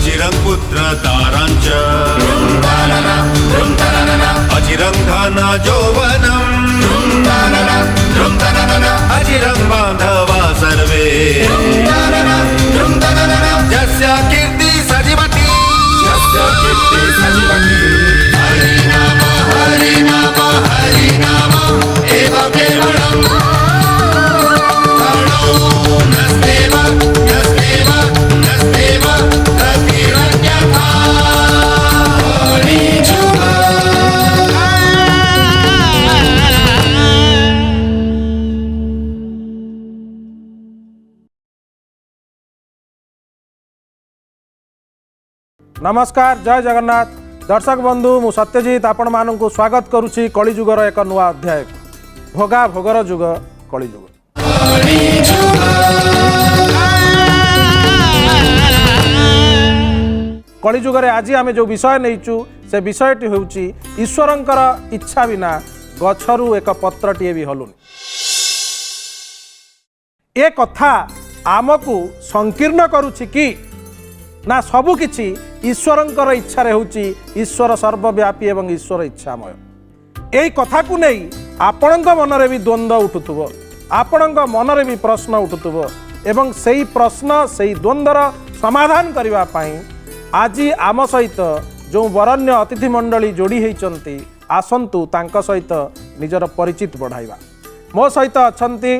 अचिरं पुत्र ताराञ्च अचिरं धन यौवनम् अचिरं बान्धवा सर्वे यस्य कीर्ति सजीवति हरि नाम एव केवलम् नमस्कार जय जगन्नाथ दर्शक बंधु मु सत्यजित आपण मानू स्वागत करुछि कलिजुगर एक नुआ अध्याय भोगा भोगर जुग कलिजुग। कलिजुगर आज आम जो विषय नहींचु से विषयटी होउछि ईश्वरंकर इच्छा बिना गछरु एक पत्रटीए भी हलुनी। ए कथा आमको संकीर्ण करुछि कि ना सबु किछि ईश्वरंकर इच्छा होउछि ईश्वर सर्वव्यापी एवं ईश्वर इच्छामय। एई कथा को नहीं आपणक मनरे भी द्वंद्व उठुथुबो आपणक मनरे भी प्रश्न उठुथुबो एवं सेई प्रश्न सेई द्वंद्वर समाधान करिवा पई आज आम सहित जो वरण्य अतिथि मंडली जोड़ी होइचंती आसंतु तांक सहित निजर परिचित बढ़ाइबा। मो सहित अछंती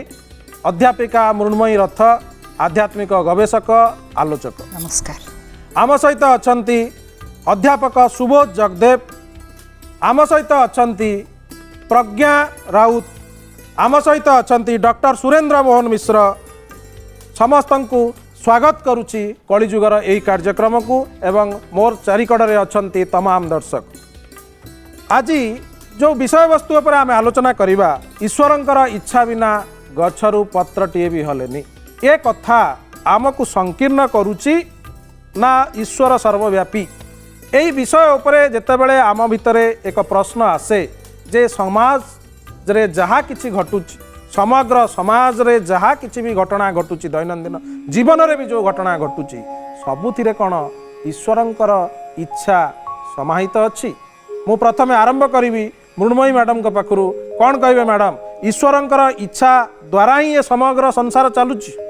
अध्यापिका मृण्मयी रथ आध्यात्मिक गवेषक आलोचक। नमस्कार। आम सहित अछंती अध्यापक सुबोध जगदेव आम सहित अछंती प्रज्ञा राउत आम सहित अछंती डॉक्टर सुरेंद्र मोहन मिश्र समस्तंकु स्वागत करुछि कलिजुगर एई कार्यक्रम को एवं मोर चारिकड़े अछंती तमाम दर्शक। आज जो विषय वस्तु पर आम आलोचना करिबा ईश्वरंकर इच्छा बिना गछरु पत्रटीए भी हलेनी। ए कथा आमको संकीर्ण करुछि ना ईश्वर सर्वव्यापी। एई विषय उपरे जेतेबेले आम भितरे एक प्रश्न आसे जे समाज रे जहा किछि घटुछि समग्र समाज रे जहा किछि भी घटना घटुछि दैनंदिन जीवन रे भी जो घटना घटुछि सबुथिरे कोन ईश्वरंकर इच्छा समाहित अछि। मु प्रथमे आरंभ करिवि मृण्मयी मैडम को पाखरु कोन कहबे मैडम ईश्वरंकर इच्छा द्वारा ही ये समग्र संसार चालुछि।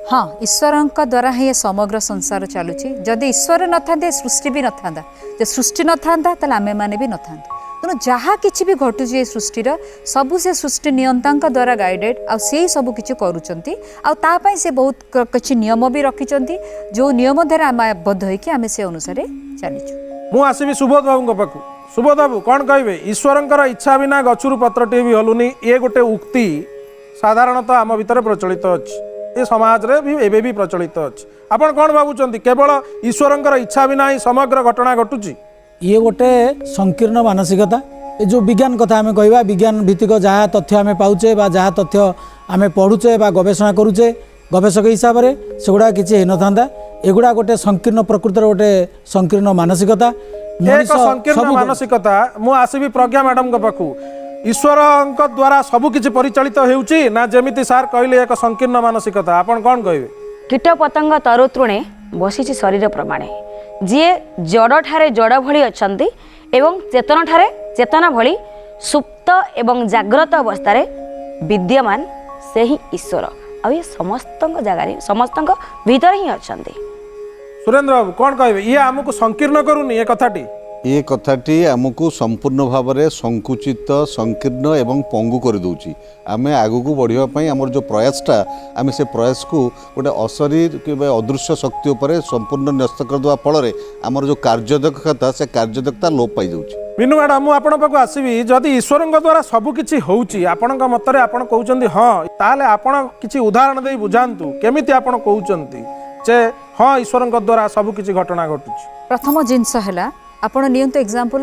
हाँ ईश्वरंक द्वारा ही ये समग्र संसार चलुछि। जदि ईश्वर न थांते सृष्टि भी न थांदा जे सृष्टि न थांदा तले आमे माने भी न थांते तेणु जहाँ किछि भी घटुछि ए सृष्टिर सबु से सृष्टि नियंतांक द्वारा गाइडेड आ से सबु किछि करूचंती आ ता पई से बहुत किछि नियम भी रखिचंती जो नियम द्वारा आमे आबद्ध होइकि आमे से अनुसार चलिछु। मु आसीबी सुबोध बाबू को पाखु। सुबोध बाबू कोन कहबे ईश्वरंकर इच्छा बिना गछुरु पत्रटी भी हलुनी ये गोटे उक्ति साधारणतः आम भितर प्रचलित अछि ए समाज रे भी एबे भी प्रचलित अछि। आपण कोन भाबुचंती केवल ईश्वरंकर इच्छा बिना ही समग्र घटना घटुछि? ये गोटे संकीर्ण मानसिकता ये जो विज्ञान कथा आम कहवा विज्ञान भित्तिक जहाँ तथ्य आम पाउचे बा जहाँ तथ्य आम पढ़ुचे बा गवेषणा करुचे गवेषक हिसाब से सेगुड़ा किसी हो न एगुड़ा गोटे संकीर्ण प्रकृतिर गोटे संकीर्ण मानसिकता संकीर्ण मानसिकता। मु आसीबी प्रज्ञा मैडम को पाखु ईश्वर द्वारा सबु किछि परिचालित हेउची ना जेमिति सार कहले एक संकीर्ण मानसिकता आपण कोन कहबे? कीट पतंग तरुतृणे बसिछि शरीर प्रमाणे जी जड़ ठारे जड़ भली अछंती एवं चेतन ठारे चेतना भली सुप्त एवं जाग्रत अवस्था विद्यमान से ही ईश्वर आ ये समस्त जगह समस्त भीतर ही अछंती। सुरेंद्र बाबू कौन कहबे ये आमको संकीर्ण करूनी ये कथाटी आमको संपूर्ण भाव में संकुचित संकीर्ण एवं पंगु कर दूची। आम आगू बढ़ापी आमर जो प्रयासटा आम से प्रयास को गोटे अशरीर कि अदृश्य शक्ति उपर संपूर्ण न्यस्त करदे फल आमर जो कार्यदक्षता से कार्यदक्षता लोप पाई जाऊँ। मीनू मैडम मुझे पाक आसबि जदि ईश्वर द्वारा सबकि होउची आपण मतरे आपण कहउचंदी हाँ ताले आपण किछि उदाहरण दे बुझांतु केमिति आपण कहउचंदी जे हाँ ईश्वर द्वारा सबकि घटना घटुची। प्रथम जिनस है आपण नियंतु एग्जांपल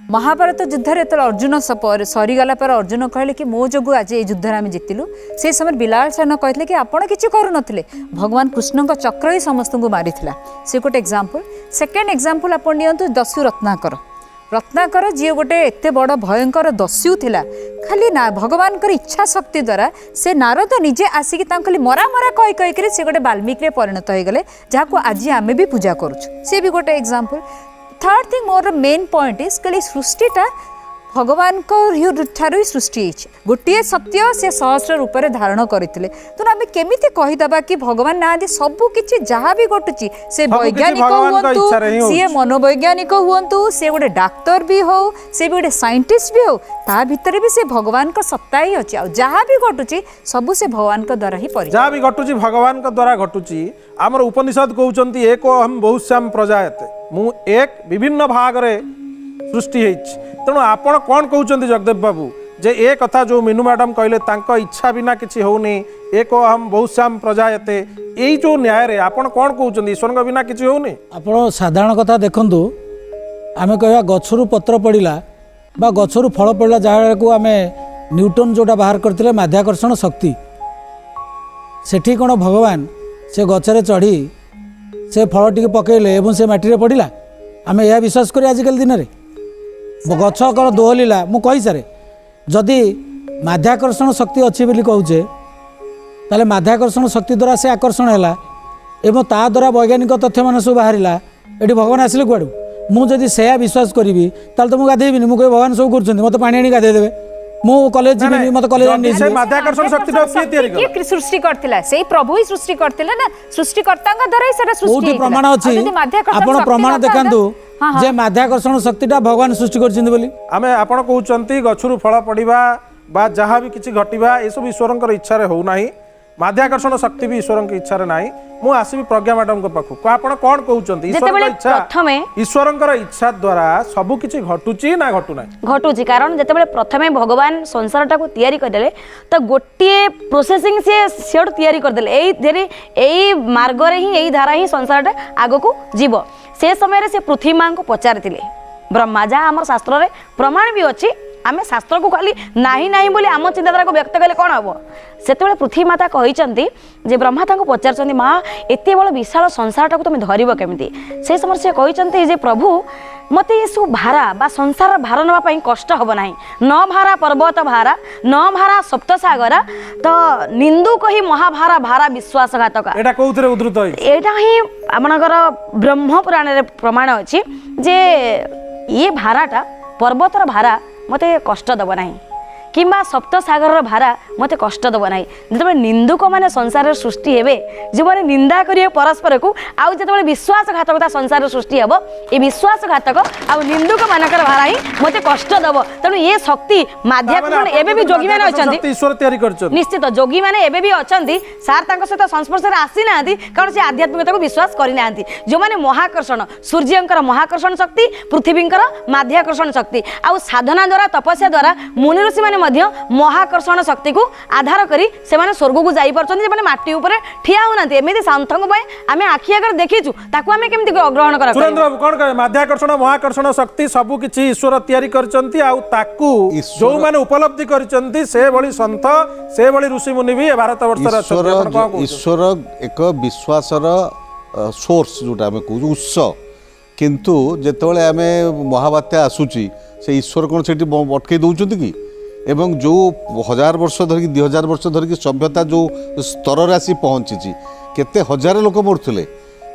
महाभारत युद्ध रे अर्जुन सरीगला पर अर्जुन कहले कि मो जोगु आज ये युद्ध आम जितिलु से समय बिलाल सेन कहते कि आपण किछि करू नथिले भगवान कृष्ण का चक्र ही समस्त को मारी से गोटे एग्जांपल। सेकेंड एग्जांपल आपण नियंतु दस्यु रत्नाकर रत्नाकर जी गोटे एते बड़ भयंकर दस्यु थिला खाली ना भगवान इच्छा शक्ति द्वारा से नारद निजे आसिक खाली मरा मरा कही कहीकि से गोटे वाल्मीकि रे परिणत हो गले जहाँ आज आम भी पूजा करुछु से भी गोटे example. Third thing more main point is कली सृष्टिटा भगवान ठारू सृष्टि गोटे सत्य से सहस्र रूप में धारण करते तेणु आम केमी कहीदबा कि भगवान ना सबू किसी जहाँ भी घटुची से वैज्ञानिक हूँ सी मनोवैज्ञानिक हूँ सी गोटे डाक्तर भी हो सी गोटे साइंटिस्ट भी हो ता भितर भी से भगवान का सत्ता ही अच्छी जहाँ भी घटुची सबू से भगवान द्वारा ही परि जहाँ भी घटुची भगवान द्वारा घटुची आमर उपनिषद कहते एको अहम बहुश्याम प्रजायते मु एक विभिन्न भाग रे सृष्टि तेणु आपण कौन कहते जगदेव बाबू जे ए कथा जो मीनू मैडम कहले तांको इच्छा बिना किसी होनी एक हम बहुश्याम प्रजायते यही जो न्याय रे आपण कौन कहते ईश्वर बिना किसी होनी आपण साधारण कथा देखंतु आमे कहया गछरु पत्र पड़िला बा गछरु फल पड़िला जहाँ को आमे न्यूटन जोटा बाहर करथिले माध्याकर्षण शक्ति सेठी कोन भगवान से गछरे चढ़ी से फल टिके पकेले एवं से माटी रे पड़िला आमे यह विश्वास करी आजिकल दिन में गछ कल दोहलिला मु कही सारे जदि माध्याकर्षण शक्ति अच्छी बोली कहूचे ताले माध्याकर्षण शक्ति द्वारा से आकर्षण है एवं ता द्वारा वैज्ञानिक तथ्य मान सब बाहर ये भगवान आसिले कुआड़ू मुझे से विश्वास करी ताल तो मुझे गाधेबी मुझे भगवान सब कर मत पा आनी गाधेदेवे मु कॉलेज जीविनी मत कॉलेज माध्याकर्षण शक्ति किए सृष्टि करथिला सेही प्रभु ही सृष्टि करथिला ना सृष्टिकर्तांग द्वारा ही सेटा सृष्टि कोठी प्रमाण अछि आपण प्रमाण देखंतु जे माध्याकर्षण शक्तिटा भगवान सृष्टि करछिन बोली आमे आपण कहउचंती गछरु फल पड़िबा बा जहाँ भी किछि घटिबा ए सब ईश्वरंकर इच्छा रे हो नाही माध्याकर्षण शक्ति भी ईश्वर की इच्छा नाही मु आसीबी प्रज्ञा मैडम को पाखु को आपण कोन कहउचंती ईश्वर इच्छा ईश्वरंकर इच्छा द्वारा सब किछि घटुची ना घटु नाही घटुची कारण जेतेबेले प्रथमे भगवान संसारटा को तयारी करदेले तो गोटे प्रोसेसिंग से सेड तयारी करदेले एई मार्ग रे ही एई धारा ही संसारटा आगो को जीव से समय रे से पृथ्वी मां को पचारथिले ब्रह्मा जहाँ आम शास्त्र रे प्रमाण भी अच्छी आम शास्त्र को खाली नाही नाही बोली आम चिंताधारा को व्यक्त कले कौन हम से पृथ्वी माता कहते जे ब्रह्मा तांको पचार माँ एत बड़ विशाल संसारटा को तुम धरब केमी से समय से कहते जे प्रभु मत ये सब भारा बा संसार भार नापी कष्ट हम ना न भारा पर्वत भारा न भारा सप्तसागर तो निंदुक ही महाभारा भारा विश्वासघातक एटा ही आपणकर ब्रह्म पुराण रे प्रमाण अच्छी जे ये भाराटा पर्वतर भारा मते कष्ट दब ना किंबा सप्तसागर भारा मते कष्ट दब ना जो निंदुक मैंने संसार सृष्टि हे जो मैंने निंदा करेंगे परस्पर को आउ जो विश्वासघातकता संसार सृष्टि हे ये विश्वासघातक आउ निंदुक मानकर भारा ही मते कष्ट दब तेणु ये शक्ति माध्यम एबे भी जोगी मैंने अच्छा निश्चित जोगी मैंने एबे भी अच्छा सार सहित संस्पर्श आसी ना कारण से आध्यात्मिकता को विश्वास करना जो मैंने महाकर्षण सूर्यंकर महाकर्षण शक्ति पृथ्वींकर माध्याकर्षण शक्ति आउ साधना द्वारा तपस्या द्वारा मुनि ऋषि मैंने महाकर्षण शक्ति को आधार करी से माने स्वर्ग को जाई परछन जे माने माटी ऊपर ठिया होना एमिति सांथंग पय आमे आखि आगर देखिछु ताकू आमे केमति ग्रहण करा सुरेंद्र बाबू कोन कहे माध्याकर्षण महाकर्षण शक्ति सब किछि ईश्वर तयारी करचंती आ ताकू जो माने उपलब्धि करचंती से बळी संत से बळी ऋषि मुनि भी भारत वर्ष रा ईश्वर एक विश्वासर सोर्स जोटा आमे कहू उत्स किंतु जेतेबेले आमे महाबात्या आसुची से ईश्वर कोन सेठी अटकै दउचंती कि एवं जो 1000 वर्ष धरिक 2000 वर्ष धरिक सभ्यता जो स्तर रे आसी पहुँची केते हजार लोक मरुले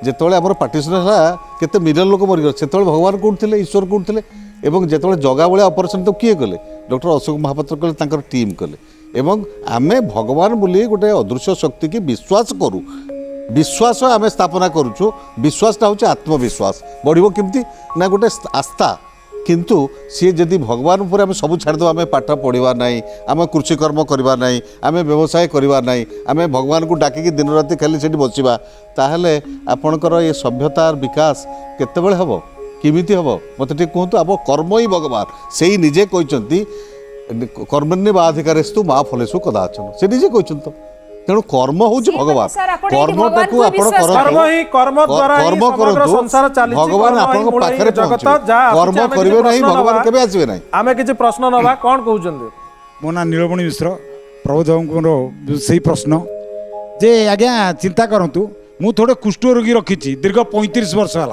जितेबाला आम पार्टीशन है केते मिलियन लोक मरीगले से भगवान कौन थे ईश्वर कौन थे एवं जितेबाला जगा भाया ऑपरेशन तो किए कले डॉक्टर अशोक महापात्र कले तांकर टीम कले एवं आमे भगवान बोली गोटे अदृश्य शक्ति की विश्वास करूँ विश्वास आमे स्थापना करुचु विश्वासटा हूँ आत्मविश्वास बढ़िबो केमती ना गोटे आस्था किंतु सी जदि भगवान उपर आम सब छाड़देव आम पाठ पढ़ा ना आम कृषिकर्म करवा ना आम व्यवसाय करवा ना आम भगवान को डाकिकी दिन राति खाली से बसवा ताहले आपणकर ये सभ्यतार विकास केतेबेले हम किमिति हम मत टे कहतु आम कर्म ही भगवान से ही निजे कहते कर्मण्य बाधिकारेस्तु माँ फलेषु कदाचन से निजे कहते तेणु कर्म हूँ भगवान कर्मटा को भगवान आप पाखे कर्म करेंगे ना भगवान केवे आसवे ना आमे किछि प्रश्न नबा कौन कहउछन्ते मो ना नीलमणि मिश्र प्रबोधक से प्रश्न जे आज्ञा चिंता करतु मु थोड़े कुष्ठ रोगी रखी दीर्घ 35 वर्ष है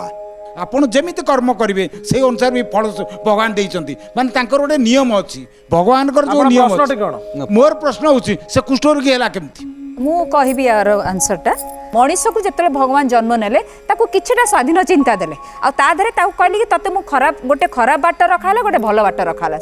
ଆପଣ ଯେମିତି କର୍ମ କରିବେ ସେଇ ଅନୁସାରେ ବି ଫଳ ଭଗବାନ ଦେଇଛନ୍ତି ମାନେ ତାଙ୍କର ଗୋଟେ ନିୟମ ଅଛି ଭଗବାନଙ୍କର ଯୋଉ ଆପଣଙ୍କ ନିୟମ ପ୍ରଶ୍ନଟି ଅଛି। କ'ଣ? ମୋର ପ୍ରଶ୍ନ ହେଉଛି ସେ କୁଷ୍ଠରୋଗୀ ହେଲା କେମିତି? ମୁଁ କହିବି ୟାର ଆନ୍ସରଟା ମଣିଷକୁ ଯେତେବେଳେ ଭଗବାନ ଜନ୍ମ ନେଲେ ତାକୁ କିଛିଟା ସ୍ୱାଧୀନ ଚିନ୍ତା ଦେଲେ ଆଉ ତା ଦେହରେ ତାକୁ କହିଲେ କି ତତେ ମୁଁ ଗୋଟେ ଖରାପ ବାଟ ରଖାହେଲା ଗୋଟେ ଭଲ ବାଟ ରଖାହେଲା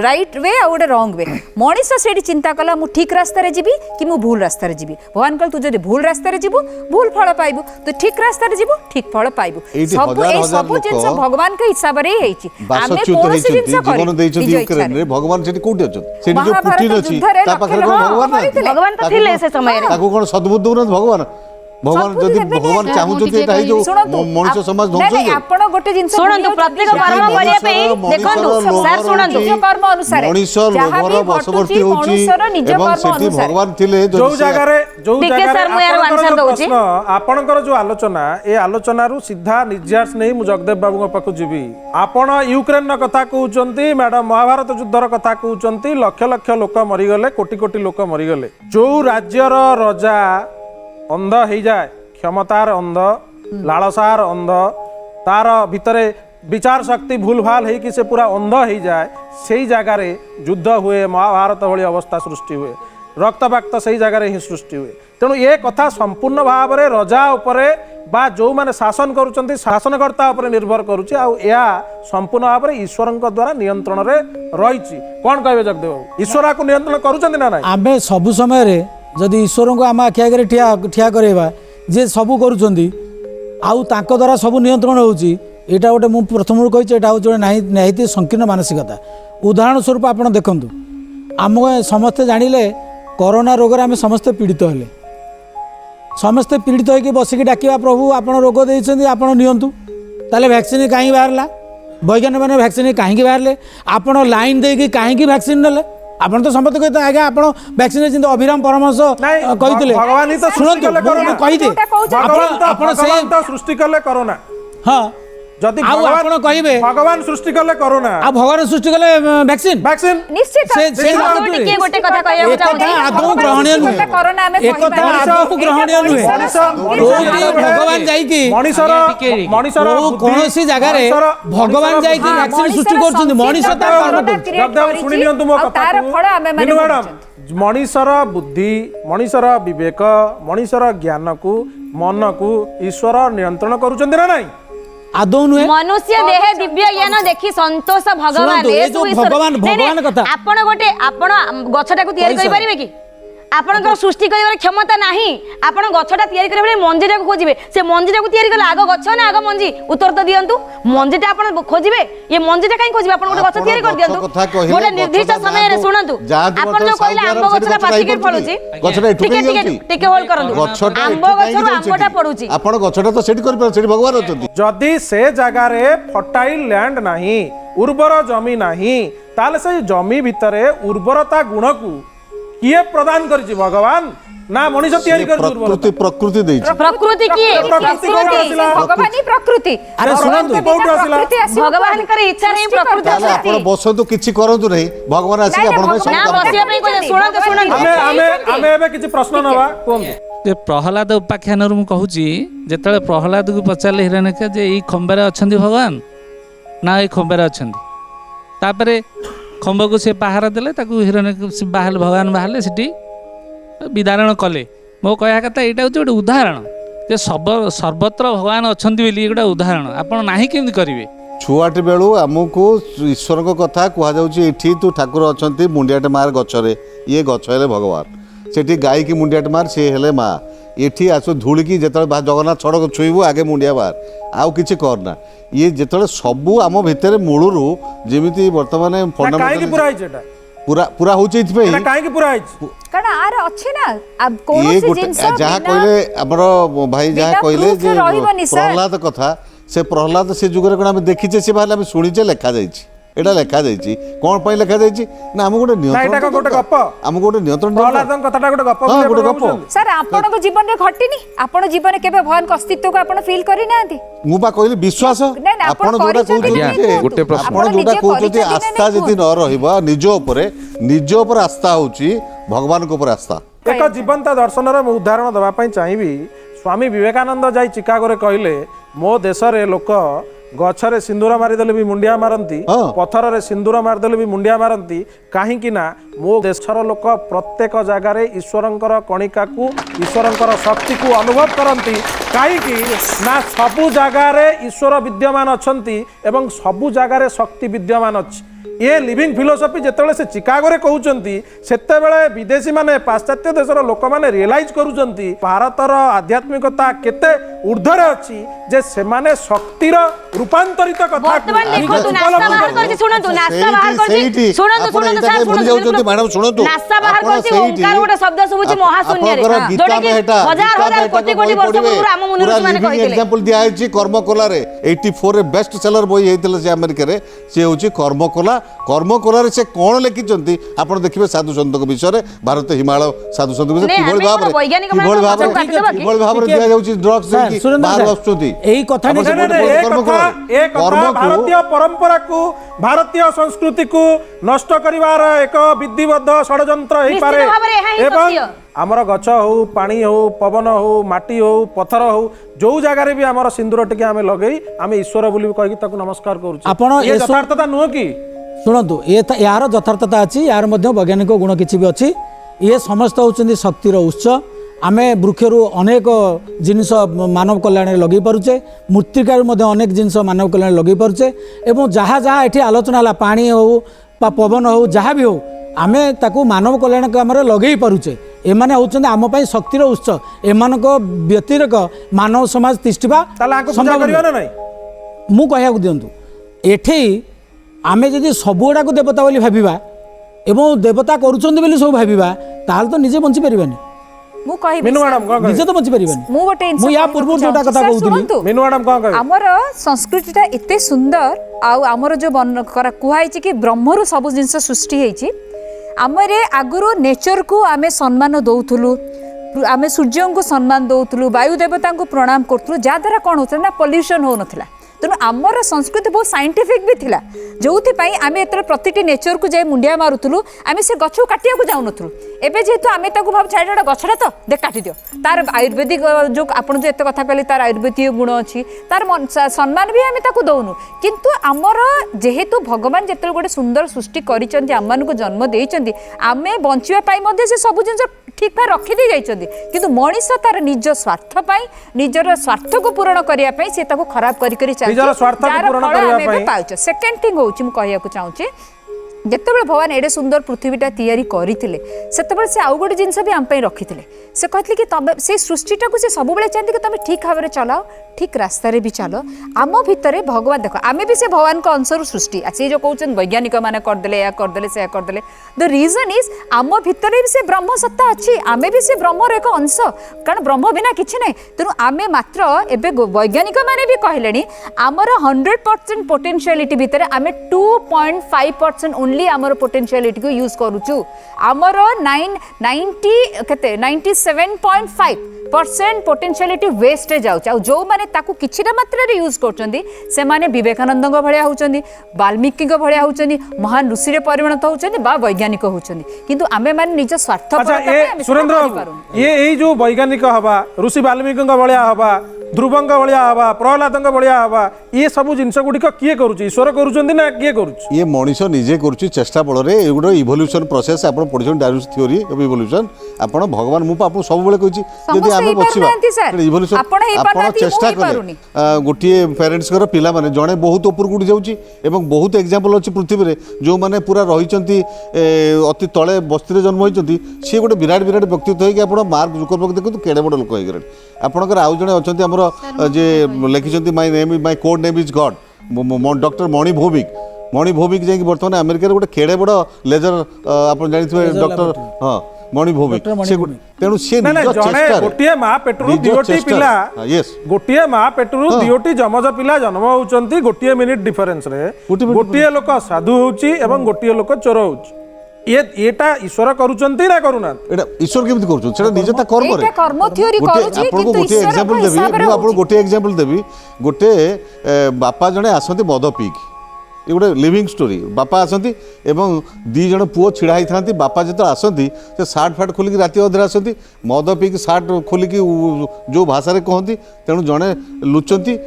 ରାଇଟ୍ ୱେ ଆଉ ଗୋଟେ ରଙ୍ଗ ୱେ ମଣିଷ ସେଇଠି ଚିନ୍ତା କଲା ମୁଁ ଠିକ୍ ରାସ୍ତାରେ ଯିବି କି ମୁଁ ଭୁଲ ରାସ୍ତାରେ ଯିବି ଭଗବାନ କହିଲେ ତୁ ଯଦି ଭୁଲ ରାସ୍ତାରେ ଯିବୁ ଭୁଲ ଫଳ ପାଇବୁ ତୁ ଠିକ୍ ରାସ୍ତାରେ ଯିବୁ ଠିକ୍ ଫଳ ପାଇବୁ ଏଇଠି ସବୁ ହଜାର ଏଇ ହଜାର ସବୁ ଜିନିଷ ଲୋକ ଭଗବାନଙ୍କ ହିସାବରେ ହିଁ ହେଇଛି ଆମେ ବାସଚ୍ୟୁତ କୌଣସି ହେଇଛନ୍ତି ଜିନିଷ ଜୀବନ ଦେଇଛନ୍ତି ନିଜ ୟୁକ୍ରେନରେ ଇଚ୍ଛାରେ ଭଗବାନ ସେଠି କୋଉଠି ଅଛନ୍ତି? ସେଠି ଯୋଉ ମହାଭାରତ ପୁଟିନ ଅଛି ଯୁଦ୍ଧରେ ତା ପାଖରେ ଲକ୍ଷ କଣ ଲକ୍ଷ ଭଗବାନ କରିଥିଲେ। ନାହାନ୍ତି? ଭଗବାନ ତ ତାକୁ ଥିଲେ କଣ- ସେ ସମୟରେ। ତାକୁ କଣ ସଦ୍ବୁଦ୍ଧି ଦଉନାହାନ୍ତି ଭଗବାନ? ଭଗବାନ ସବୁ ଯଦି ଦେବେନି। ଭଗବାନ ଚାହୁଁଛନ୍ତି ଏଇଟା ହେଇଯାଉ ଶୁଣନ୍ତୁ, ମଣିଷ ସମାଜ ନାଇଁ, ଧ୍ୱଂସ ନାଇଁ, ହେଇଯାଉ। ଆପଣ ଗୋଟେ ଜିନିଷ ଶୁଣନ୍ତୁ, ଭୁଲି ପ୍ରତ୍ୟେକ ଯାଉଛନ୍ତି। କର୍ମ କରିବା ପାଇଁ ମଣିଷର ଦେଖନ୍ତୁ ଲୋଭ ସାର୍ ଶୁଣନ୍ତୁ ନିଜ କର୍ମ ଅନୁସାରେ ମଣିଷ ଯାହା ବି ଲୋଭର ବଶବର୍ତ୍ତୀ ଘଟୁଛି, ହଉଛି ମଣିଷର ନିଜ ଏବଂ କର୍ମ ସେଠି ଅନୁସାରେ। ଭଗବାନ ଥିଲେ ଯଦି ଯୋଉ ସେ- ଜାଗାରେ ଟିକେ ସାର୍ ମୁଁ ୟାର ଆପଣଙ୍କର answer ଯୋଉ ଦଉଛି। ପ୍ରଶ୍ନ ଆପଣଙ୍କର ଯୋଉ ଆଲୋଚନା ଏ ଆଲୋଚନାରୁ ସିଧା ନିର୍ଯାସ ନେଇ ମୁଁ ଜଗଦେବ ବାବୁଙ୍କ ପାଖକୁ ଯିବି ଆପଣ ୟୁକ୍ରେନର କଥା କହୁଛନ୍ତି ମ୍ୟାଡାମ ମହାଭାରତ ଯୁଦ୍ଧର କଥା କହୁଛନ୍ତି ଲକ୍ଷ ଲକ୍ଷ ଲୋକ ମରିଗଲେ କୋଟି କୋଟି ଲୋକ ମରିଗଲେ ଯୋଉ ରାଜ୍ୟର ରଜା ଅନ୍ଧ ହେଇଯାଏ କ୍ଷମତାର ଅନ୍ଧ ଲାଳସାର ଅନ୍ଧ ତାର ଭିତରେ विचार शक्ति भूल भाल है से पूरा अंध हो जाए से जगार युद्ध हुए महाभारत भली अवस्था सृष्टि हुए रक्तपात से जगार ही सृष्टि हुए तेणु ये कथा संपूर्ण भाव में रजा उपरे बा जो माने शासन करुचंती शासनकर्ता उपरे निर्भर करुची आ संपूर्ण भाव में ईश्वर द्वारा नियंत्रण रे रही कौन कहे जगदेव बाबू ईश्वर को नियंत्रण करुचंती ना नहीं आमे सबु समय रे जदि ईश्वर को आम आखि आगे ठिया ठिया करेबा जे सबु करुचंती आउ तांको द्वारा सबु नियंत्रण होउची एटा गोटे मु प्रथम कही एटा हूँ जो निहाती संकीर्ण मानसिकता उदाहरण स्वरूप आप देखु आम समस्ते जानिले कोरोना रोग आम समस्ते पीड़ित हेले समस्ते पीड़ित होकर बसिक डाकिया प्रभु आप रोग देते आपड़ नियंतु ताले वैक्सीन कहीं बाहरला वैज्ञानिक मैंने वैक्सीन कहीं बाहर आपड़ लाइन देकी कहीं वैक्सीन नेले आपन तो समस्त कहते आज्ञा आप वैक्सीन जिन अभिराम परमहंस कहते भगवान ही तो शुणु कहीदे भगवान तो सृष्टि कले कोरोना हाँ जदि आपण कहिबे भगवान सृष्टि कले कोरोना आ भगवान सृष्टि कले वैक्सीन वैक्सीन निश्चित ଟିକେ ଗୋଟେ କଥା କହିବାକୁ ଚାହୁଁଛି आदौ ग्रहणीय नुहे कोरोना आमे एक कथा आदौ ग्रहणीय नुहे भगवान जाइकी मनीषर कौनसी जगह रे भगवान जाइकी वैक्सीन सृष्टि करछन मनीष ता कर्म करछन जगदेव सुनि नियंतु मो कथा तार फळ आमे माने मैडम मनीषर बुद्धि मनीषर विवेक मनीषर ज्ञान को मन को ईश्वर नियंत्रण करुचंदी ना नहीं आदौ नुहे मनुष्य देह दिव्य ज्ञान देखि संतोष भगवान शुणନ୍ତୁ, ଏ ଯୋଉ ଭଗବାନ କଥା। आपण गोटे आपण गछटा को तयार करि परिबे कि आपनकर सृष्टि करिवार क्षमता नाही आपण गछटा तयार करिबे मंजीटा को खोजिबे से मंजीटा को तयार कले आगो गछ ना आगो मंजी उत्तर तो दियंतु मंजीटा आपण खोजिबे ये मंजीटा काई खोजिबे आपण गोटे गछ तयार कर दियंतु गोटे निर्दिष्ट समय रे सुनंतु आपण जो कहले आंब गछटा पाचिके फळुची गछटा एठु टिके कहीं टिके जाउची टिके होल्ड करंतु आंब गछरो आंबटा पडुची आपण गछटा तो सेठी करि सेठी भगवान अछंती जदि से जगार फर्टाइल लैंड नहीं उर्वर जमी नहीं ताले से जमी भितर उर्वरता गुण को किए प्रदान करिछि भगवान ना मनीष तैयारी कर प्रकृति प्रकृति देछि प्रकृति की प्रकृति कोड आसिला भगवान ही प्रकृति अरे शुणନ୍ତୁ, कोड आसिला भगवान कर इच्छा नहीं प्रकृति ताले आपण बसंतु किछि करंतु नहीं भगवान आसी आपण पे ना सब बसिया पे कोइ सुनंतु सुनंतु आमे एबे किछि प्रश्न नबा कोन जे प्रहलाद उपाख्यान मु कहूँ जिते प्रहलाद को पचारे हिरण्यक जे ये खंबार अच्छा भगवान ना ये खंबार अच्छा तापर खंब को सी बाहर देले हिरण्य बाहर भगवान बाहर से विदारण कले मो कह कथा यहाँ हूँ गोटे उदाहरण जे सर्वत्र भगवान अच्छा गोटे उदाहरण आप ना केमी करेंगे छुआटी बेलू आमको ईश्वर कथा कहुच्छी तू ठाकुर अच्छा मुंडियाटे मार गचरे ये गच है भगवान सेठी गाई की मुंडियाटे मार सी हेले माँ एठी आस धूलिकी जो जगन्नाथ सड़क छुईबू आगे मुंडिया बार आउ किछि करना ये जो सबू आम भितर मूलरू जमी बर्तमान काहे पूरा आइछ एटा पूरा पूरा होची इथपे एटा काहे पूरा आइछ कारण आर अछि ना अब ये कोनोसी गोटे जिंस जहाँ कहले हमर भाई जहाँ कहले proof जे रहिबनि सर। प्रहलाद कथा से प्रहलाद से जुगरे कोन हम देखिचे से बाहर हम सुनिचे लेखा जाइछि एटा लेखा जाइछि कोन पई लेखा जाइछि ना हम गोटे ना एटा नियंत्रण गोटे गप हम गोटे नियंत्रण प्रहलादन कथाटा गोटे गप हाँ, बोले गोटे ଆପଣ गप। भाବୁଛନ୍ତି? सर आपण को जीवन रे घटिनी आपण जीवन रे केबे भगवान को अस्तित्व को आपण फील करि नांती मु बा कहली विश्वास नहीं, आपण आपण जोटा କରିଛନ୍ତି कहउछे ନାହିଁ जे କୁହନ୍ତୁ। आपण ଆପଣ जोटा ନିଜେ कहउछे କରିଛନ୍ତି ନା आस्था ନାହିଁ जदि न रहइबा निज ऊपर आस्था होची भगवान को ऊपर आस्था एक जीवंत दर्शन रे उदाहरण दबा पई चाहिबी स्वामी विवेकानंद जाई चिकागो रे कहले मो देश रे लोक गछरे सिंदूर मारिदेले भी मुंडिया मारती हाँ। पथर रे सिंदूर मारिदेले भी मुंडिया मारती कहीं ना मो देशर लोक प्रत्येक जगार ईश्वरंकर कणिका को ईश्वरंकर शक्ति को अनुभव करती कहीं ना सबु जगार ईश्वर विद्यमान अछंती एवं सबु जगार शक्ति विद्यमान अच्छी ये लिविंग फिलोसफी जिते से चिकागो रे कहउचंती सेतेबेले विदेशी माने पाश्चात्य देशर लोक माने रियलाइज करूचंती भारतर आध्यात्मिकता केते ऊर्ध्वरे अछि जे सेमाने शक्तिर रूपांतरित कथा वर्तमान देखंतु नासा बाहर करछि सुनंतु नासा बाहर करछि सुनंतु सुनंतु सर भूली जाउचंती मैडम सुनंतु नासा बाहर करछि ओंकार गोटे शब्द सुबुछि महाशून्य रे जोडे कि हजार हजार कोटी कोटी वर्ष पूर्व राम मुनि ऋषि माने कहितले एग्जांपल दिया है कर्मकोला रे 84 रे बेस्ट सेलर बॉय हेतिले से अमेरिका रे से होछि कर्मकोला कर्मकोला रे से कोन लिखिचंती आपण देखिबे साधु संत को विषय रे भारत हिमालय साधु संत को किभଳି भाबरे दिया जाउछि ड्रग्स कि बाहर आछुती एही कथा भारतीय परंपरा को भारतीय संस्कृति को नष्ट करिवार एक विधिबद्ध षडयंत्र हेई पारे एवं आमर गछ हो पानी हो पवन हो माटी हो पत्थर हो जो जगार भी आमर सिंदूर टिके आमे लगेई आमे ईश्वर बोली कहि ताकू नमस्कार करूछी आपण ये यथार्थता नुह कि शुणु यार यथार्थता अच्छी यार मध्य वैज्ञानिक गुण किसी भी अच्छी ये समस्त होती शक्तिर उत्स आमे वृक्षरू अनेक जिनिस मानव कल्याण लगे पारुचे मृत्तिकार अनेक जिनिस मानव कल्याण लगे पारुचे एवं जहाँ जहाँ ये आलोचना है पानी हो पवन हो जहाँ भी हो आमे ताकू मानव कल्याण काम लगे पारुचे एमाने होचंदी आम पई शक्तिर उत्स एमानक व्यतिरेक मानव समाज तिष्ठिबा मु कहया दियंतु एठी आमे जदि सबुगुड़ा को देवता बोली भाविबा एवं देवता करूछंदी बोली सब भाविबा ताल तो निजे बंची परिबानी मु कहि मीनू मैडम कोन निजे तो बंची परिबानी मु गोटे मु या पूर्व जोटा कथा कहउतली मीनू मैडम कोन कहबे हमर संस्कृतिटा एते सुंदर आउ हमर जो कुहाई कि ब्रह्मरु सब जिनस सृष्टि हेछि आमरे आगुरु नेचर को आमे सम्मान दउथुलु आमे सूर्य को सम्मान दउथुलु वायु देवता को प्रणाम करथुलु जा द्वारा कोन होतला ना पोल्यूशन हो नथला तेणु आमर संस्कृति बहुत साइंटिफिक भी थिला जो आम एत प्रति नेचर को जाए मुंडिया मारुलु आम से गछ काटिया को जाऊन एवं जेहेतु आम भाव चाहे गछटा तो देख काटी दियो तार आयुर्वेदिक जो आप जो एत कथा कहले तार आयुर्वेदिक गुण अच्छी तार सम्मान भी आम दौनु किंतु आमर जेहेतु भगवान जिते गोटे सुंदर सृष्टि कर आम जन्म देते आम बचापी से सब जिन ठीक भाव रखीदे जाइए किंतु मनीष तार निज स्वार्थ निजर स्वार्थ को पूरण करने से खराब करी सेकेंड थिंग हूँ मुझे चाहूँगी जितेबाला भगवान एडे सुंदर पृथ्वीटा तैयारी करते से आउ गोटे जिनस भी आम रखी से कहते कि तुम से सृष्टिटा को सब चाहते कि तुम ठीक भाव में चलाओ ठीक रास्तार भी चल आम भितर भगवान देख आम भी से भगवान को अंशर सृष्टि से जो कहते वैज्ञानिक मैंने करदे या करदे से करदे द रीजन इज आम भितर भी से ब्रह्म सत्ता अच्छी आम भी से ब्रह्मर एक अंश कारण ब्रह्म बिना किसी ना तेणु आम मात्र एवं वैज्ञानिक मैंने भी कहले आमर 100% पोटेंशियलिटी भितर आम 2.5% ओनली आमर पोटेंशियलिटी को यूज करूचु आमर 97.5% पोटेंशियलिटी वेस्ट जाऊँ जो माने ताकू किछिटा मात्रा यूज करछंदी से माने विवेकानंद भलिया होउछंदी वाल्मीकि भलिया होउछंदी महान ऋषि रे परिणत होउछंदी बा वैज्ञानिक होउछंदी किंतु आमे माने निज स्वार्थ अच्छा सुरेंद्र ये जो वैज्ञानिक हवा ऋषि वाल्मीकि भलिया हवा ध्रुवंग भलिया हवा प्रहलादंग भलिया हवा ये सब जिनस गुडी किए करूछ ईश्वर करूछंदी ना किए करूछ ये मनीष निजे करूछ चेष्टा बल रे ए गुडो इवोल्यूशन प्रोसेस आपण पढिछन डायनामिक्स थ्योरी ऑफ इवोल्यूशन आपण भगवान मु आपन सब बेले कहछि यदि आमे बचिबा इवोल्यूशन आपण चेष्टा करे गोटे पेरेंट्स कर पिला माने जणे बहुत ऊपर गुडी जाउची एवं बहुत एग्जांपल अछि पृथ्वी रे जो माने पूरा रहिचंती अति तळे बस्ती रे जन्म होइचंती से गोटे विराट विराट व्यक्तित्व होई कि आपण मार्क जुकरबर्ग देखु केडे बड लोक होई गरे आपणकर आउ जणे अछंती हमर जे लिखिचंती my code name is god doctor Mani Bhowmik जाई वर्तमान अमेरिका रे गोटे केडे बड लेजर आपण जानिथिबे डॉक्टर हां मणि भौमिक से तेणु से जणे गोटिए माँ पेटरू दियोटी पिला गोटिए माँ पेटरू दियोटी जमज पिला जन्म होउचंती गोटिए मिनिट डिफरेंस रे गोटिए लोक साधु होउची एवं गोटिए लोक चोर होउची एटा ईश्वर करूचंती ना करूना एटा ईश्वर केमिति करूछ सेटा निजे ता कर्म रे एटा कर्म थ्योरी करूची किंतु गोटे एग्जांपल देबी मु आपन गोटे एग्जांपल देबी गोटे बापा जणे आसंती मद पीकी ये गोटे लिविंग स्टोरी बापा आसती एवं दी जन पुओ छिड़ा होती बापा जो आसती से सार्ट फाट खोलिकी राति अधे आसती मद पीकी सार्ट खोलिकी जो भाषा कहती तेणु जड़े लुचंती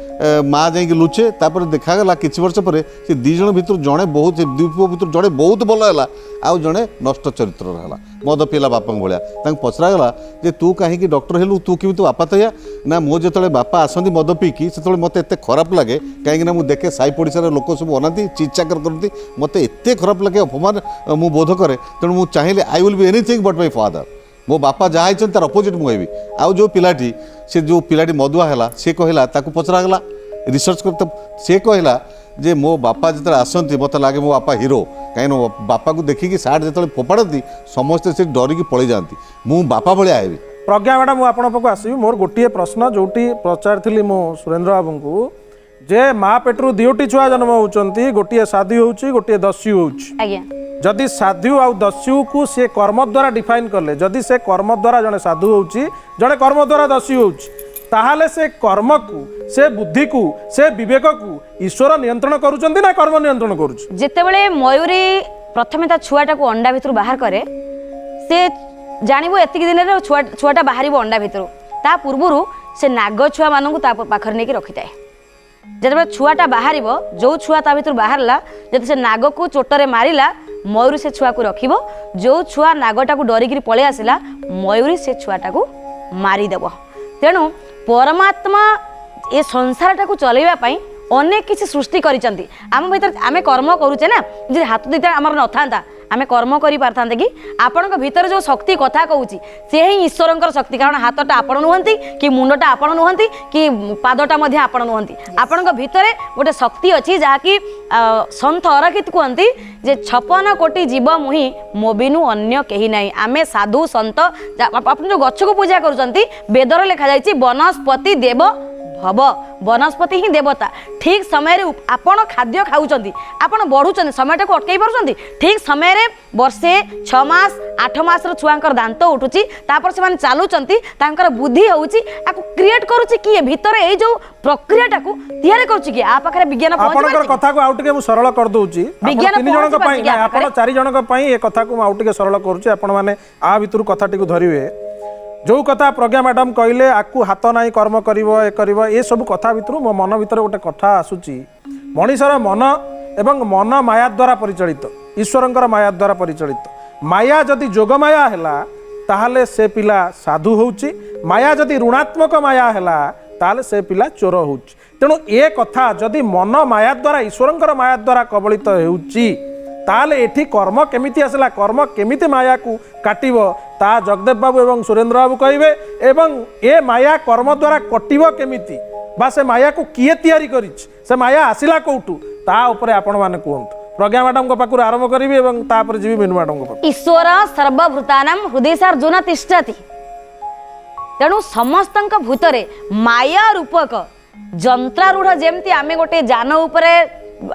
माँ जा लुचे तापर देखागला किछि वर्ष पर से दी जन भितर जड़े बहुत दी पुओ भितर जड़े बहुत भल है आउ जड़े नष्ट चरित्र है मद पीला बापा भाया पचरागला जे तू कहीं डॉक्टर हेलु तू कि तू बापा तया ना मो जो बापा आसती मद पीकी से मत एत खराब लगे कहीं मुझे देखे साई पड़ोसार लोक सब अनाती चिचाकर करती मत एत खराब लगे अपमान मु बोध करे तेणु मुझे चाहिए I will be anything but my father मो बापा जहाँ होती तार अपोजिट मुझे आउ जो पिलाटी से जो पिलाटी मदुआ है सी कहला पचरागला रिसर्च करते सी कहला जे मो बापा जो आसती मत लगे मो बापा हिरो कहीं बापा को देखिकी सार्ट जो फोपाड़ती समस्ते से डरिकी पलि जाती मु बापा भाया हेबी। प्रज्ञा मैडम मुझे आपण पाक आसवि मोर गोटे प्रश्न जोटी पचारि मो सुरेंद्र बाबू को जे माँ पेटरू दुईटी छुआ जन्म होती गोटे साधु होची गोटे दस्यु होची आज्ञा जदि साधु आउ दस्यु को सी कर्म द्वारा डिफाइन कले जदि से कर्म द्वारा जड़े साधु होची जड़े कर्म द्वारा दस्यु होची ताहाले से कर्म को से बुद्धि को से विवेक को ईश्वर नियंत्रण करुचंती ना कर्म नियंत्रण करुच जेतेबेले मयूरी प्रथमे ता छुआटा को अंडा भितर बाहर करे से जानिबो एतिक दिन रे छुआटा बाहरिबो अंडा भितर ता पूर्वरु से नाग छुआ मानू ता पाखर नेकी रखिताए जेतेबेले छुआटा बाहरिबो जो छुआ ता भितर बाहरला जदि से नाग को चोटरे मारिला मयूरी से छुआ को रखिबो जो छुआ नागटा को डरिकी पळे आसिला मयूरी से छुआटा को मारिदेबो तेणु परमात्मा ए संसारटा को चलैबा पई अनेक किसी सृष्टि करिसंती आम भीतर आमे कर्म करूचे ना जे हाथ दिटा आमर नथांता आमे कर्म करि पारथांते कि आपनक भीतर जो शक्ति कथा कहूची से ही ईश्वरंकर शक्ति कारण हाथटा आपण नुहंती कि मुंडटा आपण नुहंती कि पादटा मध्ये आपण नुहंती आपनक भीतर गोटे शक्ति अछि जहा कि संत अरखित कहंती जे 56 कोटी जीव मुहि मोबिनु अन्य केही नाही आमे साधु संत आपन जो गच्छ को पूजा करूचंती वेदर लिखा जायछि वनस्पति देव भव वनस्पति ही देवता ठीक समय रे आपण खाद्य खाउचंती आपण बढ़ुचंती समयटा को अटकई पारुचंती ठीक समय रे वर्षे 6 मास 8 मास रो छुआंकर दांत उठुची तापर से माने चालुचंती तांकर बुद्धि होउची आको क्रिएट करूची कि भीतर ए जो प्रक्रियाटा को तयार करूची कि आ पाखरे विज्ञान पहुंची आपनकर कथा को आउट के मु सरल कर दोउची विज्ञान तीन जणक पहुंची पई आपण चारि जणक पई ए कथा को आउट के सरल करूची आपण माने आ भितरु कथाटी को धरिवे जो कथा प्रज्ञा मैडम कहले आकु हाथ नाई कर्म करिवो ए करिवो ए सब कथा भितरु मो मन भितर गोटे कथा आसुची मनीषर मन एवं मन माया द्वारा परिचालित ईश्वरंकर माया द्वारा परिचालित माया जदि जोग माया हैला ताहले से पिला साधु होउची माया जदि ऋणात्मक माया हैला ताहले से पिला चोर होउची तेणु ए कथा जदि मन माया द्वारा ईश्वरंकर माया द्वारा कबलित होउची ताहले एठी कर्म केमिति आसला कर्म केमिति माया को काटिबो ता जगदेव बाबू एवं सुरेंद्र बाबू कहिबे एवं ए माया कर्म द्वारा कटिबो केमिति बा से माया को किए तयारी करिछ से माया आसिला कोठू ता ऊपर आपण माने कहंतु प्रज्ञा मैडम को पाकुर आरंभ करिवे एवं तापर जीवी मेनू मैडम को पाकुर ईश्वर सर्वभूतानां हृदयसार्जुन तिष्ठति तेणु समस्तंक भूतरे माया रूपक जंत्रारूढ़ जेमती आमे गोटे जान उपरे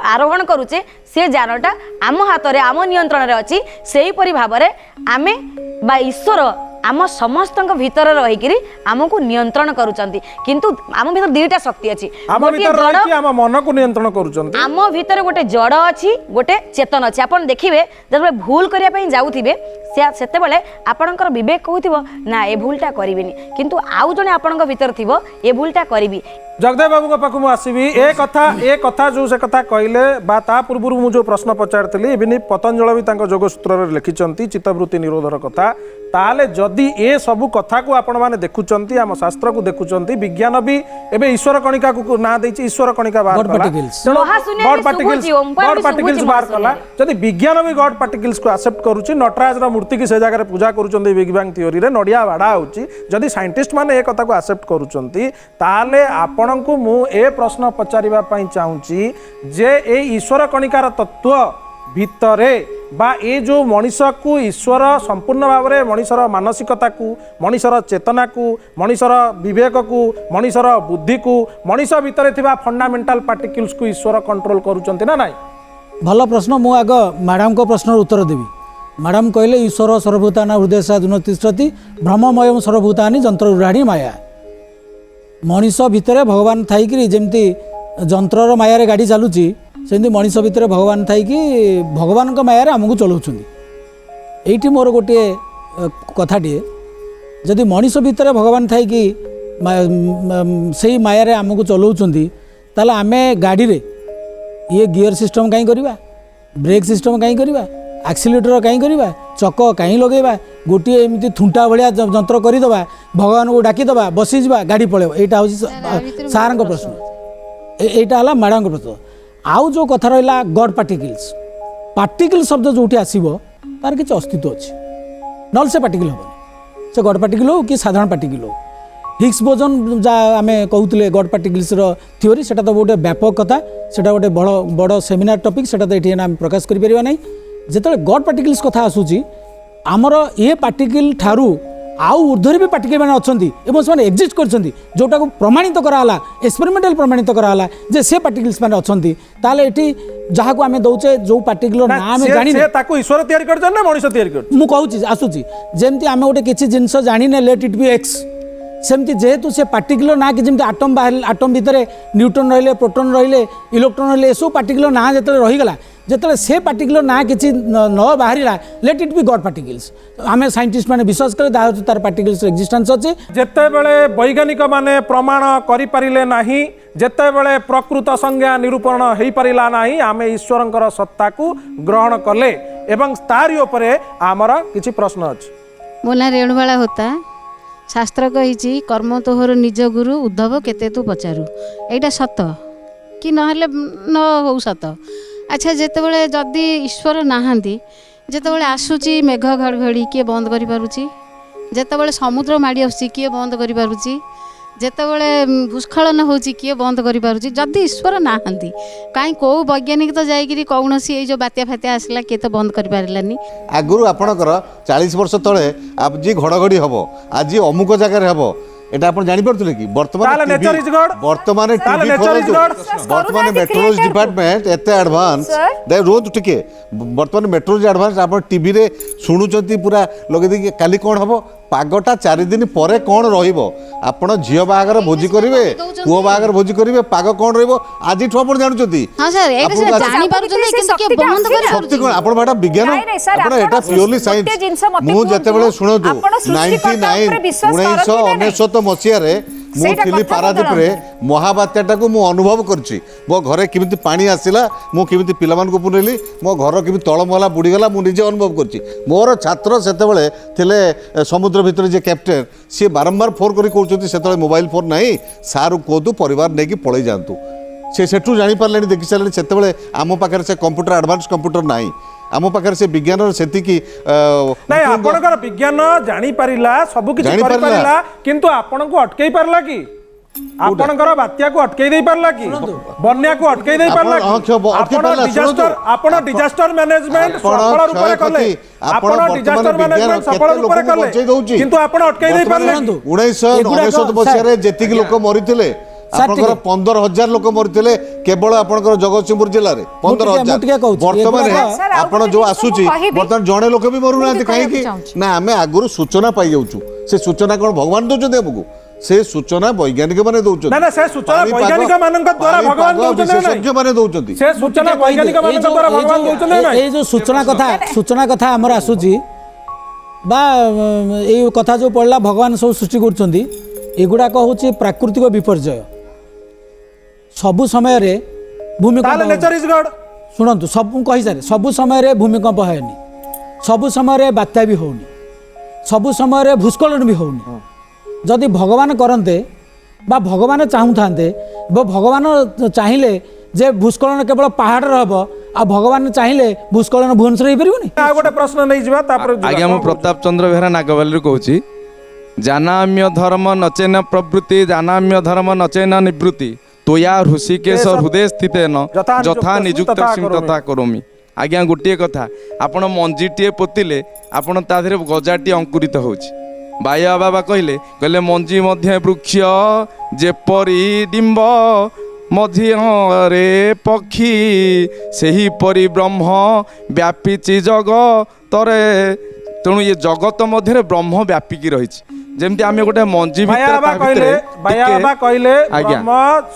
आरोहण करुचे से जानटा आम हाथ में आम नियंत्रण अच्छी से भाव में आमे बा ईश्वर आम समस्त भीतर रहीकि आमको नियंत्रण करुचंती किंतु आम भीतर दुईटा शक्ति अच्छी आम मन को नियंत्रण करुचंती आम भीतर गोटे जड़ अच्छी गोटे चेतन अच्छी आपन देखिए जब भूल करने जाऊे सेतेबेले आपणकर विवेक कहूथिबो ना ए भूलटा करिबिनी किंतु आउ जने आपणक भीतर थिबो ए भूलटा करिबी जगदेव बाबू को पाखु आसबि ए कथा जो से कथा कहले बा ता पूर्व मु जो प्रश्न पचारतली इबिनी पतंजल भी तांको जोग सूत्र रे लिखिचंती चित्तवृत्ति निरोधर कथा ताले जदि ए सब कथा को आपण माने देखुचंती हम शास्त्र को देखुचंती विज्ञान भी एबे ईश्वर कणिका को ना देछि ईश्वर कणिका बाहर कला गॉड पार्टिकल्स बाहर कला जदि विज्ञान भी गॉड पार्टिकल्स को एक्सेप्ट करूची नटराज रा मूर्ति की से जगह पूजा करुचंती बिग बैंग थ्योरी रे नडिया बाडा होची जदि साइंटिस्ट माने ए कथा को एक्सेप्ट करुचंती ताले आपण को मु ए प्रश्न पचारिबा पई चाहूची जे ए ईश्वर कणिकार तत्व भितरे बा ए जो मनीष को ईश्वर संपूर्ण भाव में मनीषर मानसिकता को मनीषर चेतना को मनीषर विवेक को मनीषर बुद्धि को मनीष भितर थिबा फंडामेंटल पार्टिकल्स को ईश्वर कंट्रोल करूचंती ना नाही भल प्रश्न मु आग मैडम को प्रश्न उत्तर देवी मैडम कहले ईश्वर सर्वभूताना हृदय साधुन तिष्ठति ब्रह्ममय सर्वभूतानि जंत्ररूढ़ाणी माया मनीष भितर भगवान थाइकरी जेमती जंत्रर माया रे गाड़ी चलुची ସେମିତି ମଣିଷ ଭିତରେ ଭଗବାନ ଥାଇକି ଭଗବାନଙ୍କ ମାୟାରେ ଆମକୁ ଚଲାଉଛନ୍ତି। ଏଇଠି ମୋର ଗୋଟିଏ କଥାଟିଏ, ଯଦି ମଣିଷ ଭିତରେ ଭଗବାନ ଥାଇକି ସେଇ ମାୟାରେ ଆମକୁ ଚଲାଉଛନ୍ତି, ତାହେଲେ ଆମେ ଗାଡ଼ିରେ ଇଏ ଗିୟର ସିଷ୍ଟମ୍ କାହିଁ କରିବା, ବ୍ରେକ୍ ସିଷ୍ଟମ୍ କାହିଁ କରିବା, ଆକ୍ସିଲେଟର କାହିଁ କରିବା, ଚକ କାହିଁ ଲଗାଇବା, ଗୋଟିଏ ଏମିତି ଥୁଣ୍ଟା ଭଳିଆ ଯନ୍ତ୍ର କରିଦେବା, ଭଗବାନଙ୍କୁ ଡାକିଦେବା, ବସିଯିବା, ଗାଡ଼ି ପଳେଇବ। ଏଇଟା ହେଉଛି ସାରଙ୍କ ପ୍ରଶ୍ନ, ଏଇଟା ହେଲା ମ୍ୟାଡ଼ାମଙ୍କ ପ୍ରଶ୍ନ। ଆଉ ଯେଉଁ କଥା ରହିଲା ଗଡ୍ ପାର୍ଟିକିଲ୍ ଶବ୍ଦ ଯେଉଁଠି ଆସିବ ତାର କିଛି ଅସ୍ତିତ୍ୱ ଅଛି, ନହେଲେ ସେ ପାର୍ଟିକିଲ୍ ହେବନି। ସେ ଗଡ୍ ପାର୍ଟିକିଲ୍ ହେଉ କି ସାଧାରଣ ପାର୍ଟିକିଲ୍ ହେଉ। ହିଗ୍ସ ବୋଜନ୍ ଯାହା ଆମେ କହୁଥିଲେ ଗଡ୍ ପାର୍ଟିକିଲ୍ସର ଥିଓରି, ସେଟା ତ ଗୋଟେ ବ୍ୟାପକ କଥା, ସେଟା ଗୋଟେ ବଡ଼ ସେମିନାର ଟପିକ୍, ସେଟା ତ ଏଠି ଆମେ ପ୍ରକାଶ କରିପାରିବା ନାହିଁ। ଯେତେବେଳେ ଗଡ୍ ପାର୍ଟିକିଲ୍ସ କଥା ଆସୁଛି, ଆମର ଏ ପାର୍ଟିକିଲ୍ ଠାରୁ ଆଉ ଉର୍ଦ୍ଧ୍ୱରେ ବି ପାର୍ଟିକିଲ୍ ମାନେ ଅଛନ୍ତି ଏବଂ ସେମାନେ ଏକ୍ଜିଷ୍ଟ କରିଛନ୍ତି, ଯେଉଁଟାକୁ ପ୍ରମାଣିତ କରାହେଲା, ଏକ୍ସପେରିମେଣ୍ଟାଲ ପ୍ରମାଣିତ କରାହେଲା ଯେ ସେ ପାର୍ଟିକିଲ୍ସ ମାନେ ଅଛନ୍ତି। ତାହେଲେ ଏଠି ଯାହାକୁ ଆମେ ଦଉଛେ ଯେଉଁ ପାର୍ଟିକିଲ୍ର ନାଁ ଆମେ ଜାଣିନେ, ତାକୁ ଈଶ୍ୱର ତିଆରି କରିଛନ୍ତି ନା ମଣିଷ ତିଆରି କରିଛନ୍ତି? ମୁଁ କହୁଛି ଆସୁଛି, ଯେମିତି ଆମେ ଗୋଟେ କିଛି ଜିନିଷ ଜାଣିନେ ଲେଟ୍ ଇଟ୍ ବି ଏକ୍ସ, ସେମିତି ଯେହେତୁ ସେ ପାର୍ଟିକିଲ୍ର ନାଁ କି ଯେମିତି ଆଟମ୍ ଭିତରେ ନ୍ୟୁଟ୍ରନ୍ ରହିଲେ, ପ୍ରୋଟନ୍ ରହିଲେ, ଇଲେକ୍ଟ୍ରନ୍ ରହିଲେ, ଏସବୁ ପାର୍ଟିକିଲ୍ର ନାଁ ଯେତେବେଳେ ରହିଗଲା, ଯେତେବେଳେ ସେ ପାର୍ଟିକିଲ୍ର ନାଁ କିଛି ନ ବାହାରିଲା, ଲେଟ୍ ଇଟ୍ ବି ଗଡ୍ ପାର୍ଟିକିଲ୍ସ। ଆମେ ସାଇଣ୍ଟିଷ୍ଟ ମାନେ ବିଶ୍ୱାସ କଲେ ତାର ପାର୍ଟିକିଲ୍ସର ଏକ୍ଜିଷ୍ଟାନ୍ସ ଅଛି। ଯେତେବେଳେ ବୈଜ୍ଞାନିକ ମାନେ ପ୍ରମାଣ କରିପାରିଲେ ନାହିଁ, ଯେତେବେଳେ ପ୍ରକୃତ ସଂଜ୍ଞା ନିରୂପଣ ହେଇପାରିଲା ନାହିଁ, ଆମେ ଈଶ୍ୱରଙ୍କର ସତ୍ତାକୁ ଗ୍ରହଣ କଲେ ଏବଂ ତାରି ଉପରେ ଆମର କିଛି ପ୍ରଶ୍ନ ଅଛି। ମୋ ନାଁ ରେଣୁବାଳା ହୋତା। ଶାସ୍ତ୍ର କହିଛି କର୍ମ ତୋହର ନିଜ ଗୁରୁ ଉଦ୍ଧବ କେତେ ତୁ ପଚାରୁ। ଏଇଟା ସତ କି ନହେଲେ ନ ହଉ ସତ। ଆଚ୍ଛା, ଯେତେବେଳେ ଯଦି ଈଶ୍ୱର ନାହାନ୍ତି, ଯେତେବେଳେ ଆସୁଛି ମେଘ ଘଡ଼ଘଡ଼ି କିଏ ବନ୍ଦ କରିପାରୁଛି? ଯେତେବେଳେ ସମୁଦ୍ର ମାଡ଼ି ଆସୁଛି କିଏ ବନ୍ଦ କରିପାରୁଛି? ଯେତେବେଳେ ଭୂସ୍ଖଳନ ହେଉଛି କିଏ ବନ୍ଦ କରିପାରୁଛି? ଯଦି ଈଶ୍ୱର ନାହାନ୍ତି, କାହିଁ କେଉଁ ବୈଜ୍ଞାନିକ ତ ଯାଇକିରି କୌଣସି ଏଇ ଯେଉଁ ବାତ୍ୟା ଫାତ୍ୟା ଆସିଲା କିଏ ତ ବନ୍ଦ କରିପାରିଲାନି। ଆଗରୁ ଆପଣଙ୍କର 40 ବର୍ଷ ତଳେ ଆଜି ଘଡ଼ଘଡ଼ି ହେବ, ଆଜି ଅମୁକ ଜାଗାରେ ହେବ, এটা ଆପଣ ଜାଣିପାରୁଥିଲେ କି? ବର୍ତ୍ତମାନ ମେଟ୍ରୋଲୋଜି ଡିପାର୍ଟମେଣ୍ଟ ଏତେ ଆଡଭାନ୍ସ, ରୁହନ୍ତୁ ଟିକେ, ବର୍ତ୍ତମାନ ମେଟ୍ରୋଲୋଜି ଆଡଭାନ୍ସ, ଆପଣ ଟିଭିରେ ଶୁଣୁଛନ୍ତି ପୁରା ଲଗେଇ ଦେଇକି କାଲି କ'ଣ ହେବ, ପାଗଟା 4 ଦିନ ପରେ କ'ଣ ରହିବ, ଆପଣ ଝିଅ ବାହାଘର ଭୋଜି କରିବେ, ପୁଅ ବାହାଘର ଭୋଜି କରିବେ, ପାଗ କ'ଣ ରହିବ ଆଜିଠୁ ଆପଣ ଜାଣୁଛନ୍ତି। ଶକ୍ତି କ'ଣ? ଆପଣ ଏଟା ବିଜ୍ଞାନ, ଆପଣ ଏଟା ପିଓରଲି ସାଇନ୍ସ। ମୁଁ ଯେତେବେଳେ ଶୁଣନ୍ତୁ 1999 ମସିହାରେ ମୁଁ ଥିଲି ପାରାଦୀପରେ, ମହାବାତ୍ୟାଟାକୁ ମୁଁ ଅନୁଭବ କରିଛି। ମୋ ଘରେ କେମିତି ପାଣି ଆସିଲା, ମୁଁ କେମିତି ପିଲାମାନଙ୍କୁ ପୁରେଇଲି, ମୋ ଘର କେମିତି ତଳମହଲା ବୁଡ଼ିଗଲା, ମୁଁ ନିଜେ ଅନୁଭବ କରିଛି। ମୋର ଛାତ୍ର ସେତେବେଳେ ଥିଲେ ସମୁଦ୍ର ଭିତରେ ଯିଏ କ୍ୟାପ୍ଟେନ୍, ସିଏ ବାରମ୍ବାର ଫୋନ୍ କରି କହୁଛନ୍ତି, ସେତେବେଳେ ମୋବାଇଲ ଫୋନ୍ ନାହିଁ, ସାର୍କୁ କୁହନ୍ତୁ ପରିବାର ନେଇକି ପଳେଇ ଯାଆନ୍ତୁ। ସେ ସେଠୁ ଜାଣିପାରିଲେଣି, ଦେଖି ସାରିଲେଣି। ସେତେବେଳେ ଆମ ପାଖରେ ସେ କମ୍ପ୍ୟୁଟର, ଆଡଭାନ୍ସ କମ୍ପ୍ୟୁଟର ନାହିଁ, ଆମ ପାଖରେ ସେ ବିଜ୍ଞାନର ସେତିକି ନାଇଁ। ଆପଣଙ୍କର ବିଜ୍ଞାନ ଜାଣିପାରିଲା, ସବୁ କିଛି କରିପାରିଲା, କିନ୍ତୁ ଆପଣଙ୍କୁ ଅଟକେଇ ପାରିଲା କି? ଆପଣଙ୍କର ବାତ୍ୟାକୁ ଅଟକେଇ ଦେଇ ପାରିଲା କି? ବନ୍ୟାକୁ ଅଟକେଇ ଦେଇ ପାରିଲା କି? ଆପଣ ଡିଜାଷ୍ଟର ମ୍ୟାନେଜମେଣ୍ଟ ସଫଳ ରୂପରେ କଲେ, ଆପଣ ଡିଜାଷ୍ଟର ମ୍ୟାନେଜମେଣ୍ଟ ସଫଳ ରୂପରେ କଲେ, କିନ୍ତୁ ଆପଣ ଅଟକେଇ ଦେଇ ପାରିଲେ। 1999 ମସିହାରେ ଯେତିକି ଲୋକ ମରିଥିଲେ, ଆପଣଙ୍କର 15,000 ଲୋକ ମରିଥିଲେ କେବଳ ଆପଣଙ୍କର ଜଗତସିଂହପୁର ଜିଲ୍ଲାରେ, 15,000। ବର୍ତ୍ତମାନ ଆପଣ ଯୋଉ ଆସୁଛି, ବର୍ତ୍ତମାନ ଜଣେ ଲୋକ ବି ମରୁନାହାନ୍ତି। କାହିଁକି ନା ଆମେ ଆଗରୁ ସୂଚନା ପାଇଯାଉଛୁ। ସେ ସୂଚନା କ'ଣ ଭଗବାନ ଦଉଛନ୍ତି ଆମକୁ? ସେ ସୂଚନା ବୈଜ୍ଞାନିକ ମାନେ ଦଉଛନ୍ତି। ନା ସେ ସୂଚନା ବୈଜ୍ଞାନିକ ମାନଙ୍କ ଦ୍ୱାରା ଭଗବାନ ଦଉଛନ୍ତି, ବିଶେଷଜ୍ଞ ମାନେ ଦଉଛନ୍ତି। ସେ ସୂଚନା ବୈଜ୍ଞାନିକ ମାନଙ୍କ ଦ୍ୱାରା ଭଗବାନ ଦଉଛନ୍ତି ନା? ଏଇ ଯୋଉ ସୂଚନା କଥା ଆମର ଆସୁଛି, ବା ଏଇ କଥା ଯୋଉ ପଡ଼ିଲା ଭଗବାନ ସବୁ ସୃଷ୍ଟି କରୁଛନ୍ତି, ଏଗୁଡ଼ାକ ହେଉଛି ପ୍ରାକୃତିକ ବିପର୍ଯ୍ୟୟ। ସବୁ ସମୟରେ ଭୂମିକମ୍ପ, ଶୁଣନ୍ତୁ, ସବୁ କହିସାରେ, ସବୁ ସମୟରେ ଭୂମିକମ୍ପ ହେଉନି, ସବୁ ସମୟରେ ବାତ୍ୟା ବି ହେଉନି, ସବୁ ସମୟରେ ଭୂସ୍ଖଳନ ବି ହେଉନି। ଯଦି ଭଗବାନ କରନ୍ତେ ବା ଭଗବାନ ଚାହୁଁଥାନ୍ତେ, ଭଗବାନ ଚାହିଁଲେ ଯେ ଭୂସ୍ଖଳନ କେବଳ ପାହାଡ଼ରେ ହେବ, ଆଉ ଭଗବାନ ଚାହିଁଲେ ଭୂସ୍ଖଳନ ଭୁବନେଶ୍ୱର ହେଇପାରିବନି? ଆଉ ଗୋଟେ ପ୍ରଶ୍ନ ନେଇଯିବା, ତାପରେ ଆଜ୍ଞା। ମୁଁ ପ୍ରତାପ ଚନ୍ଦ୍ର ବେହେରା ନାଗବାଲିରୁ କହୁଛି। ଜାନାମ୍ୟ ଧର୍ମ ନଚେନ ପ୍ରବୃତ୍ତି, ଜାନାମ୍ୟ ଧର୍ମ ନଚେନ ନିବୃତ୍ତି, ତୋୟା ହୃଷିକେଶ ହୃଦୟ ସ୍ଥିତେନ ଯଥା ନିଯୁକ୍ତ ତଥା କରୋମି। ଆଜ୍ଞା, ଗୋଟିଏ କଥା, ଆପଣ ମଞ୍ଜିଟିଏ ପୋତିଲେ, ଆପଣ ତା ଦେହରେ ଗଜାଟିଏ ଅଙ୍କୁରିତ ହେଉଛି। ବାୟା ବାବା କହିଲେ ମଞ୍ଜି ମଧ୍ୟ ବୃକ୍ଷ, ଯେପରି ଡିମ୍ବ ମଧ୍ୟରେ ପକ୍ଷୀ, ସେହିପରି ବ୍ରହ୍ମ ବ୍ୟାପିଛି ଜଗତରେ। ତେଣୁ ଏ ଜଗତ ମଧ୍ୟରେ ବ୍ରହ୍ମ ବ୍ୟାପିକି ରହିଛି। ଯେମିତି ଆମେ ଗୋଟେ ମଞ୍ଜି ବାୟା ଭିତରେ ବାବା ତା କହିଲେ ଭିତରେ ବାୟା ଟିକେ- ବାବା କହିଲେ ଆଜ୍ଞା। ବ୍ରହ୍ମ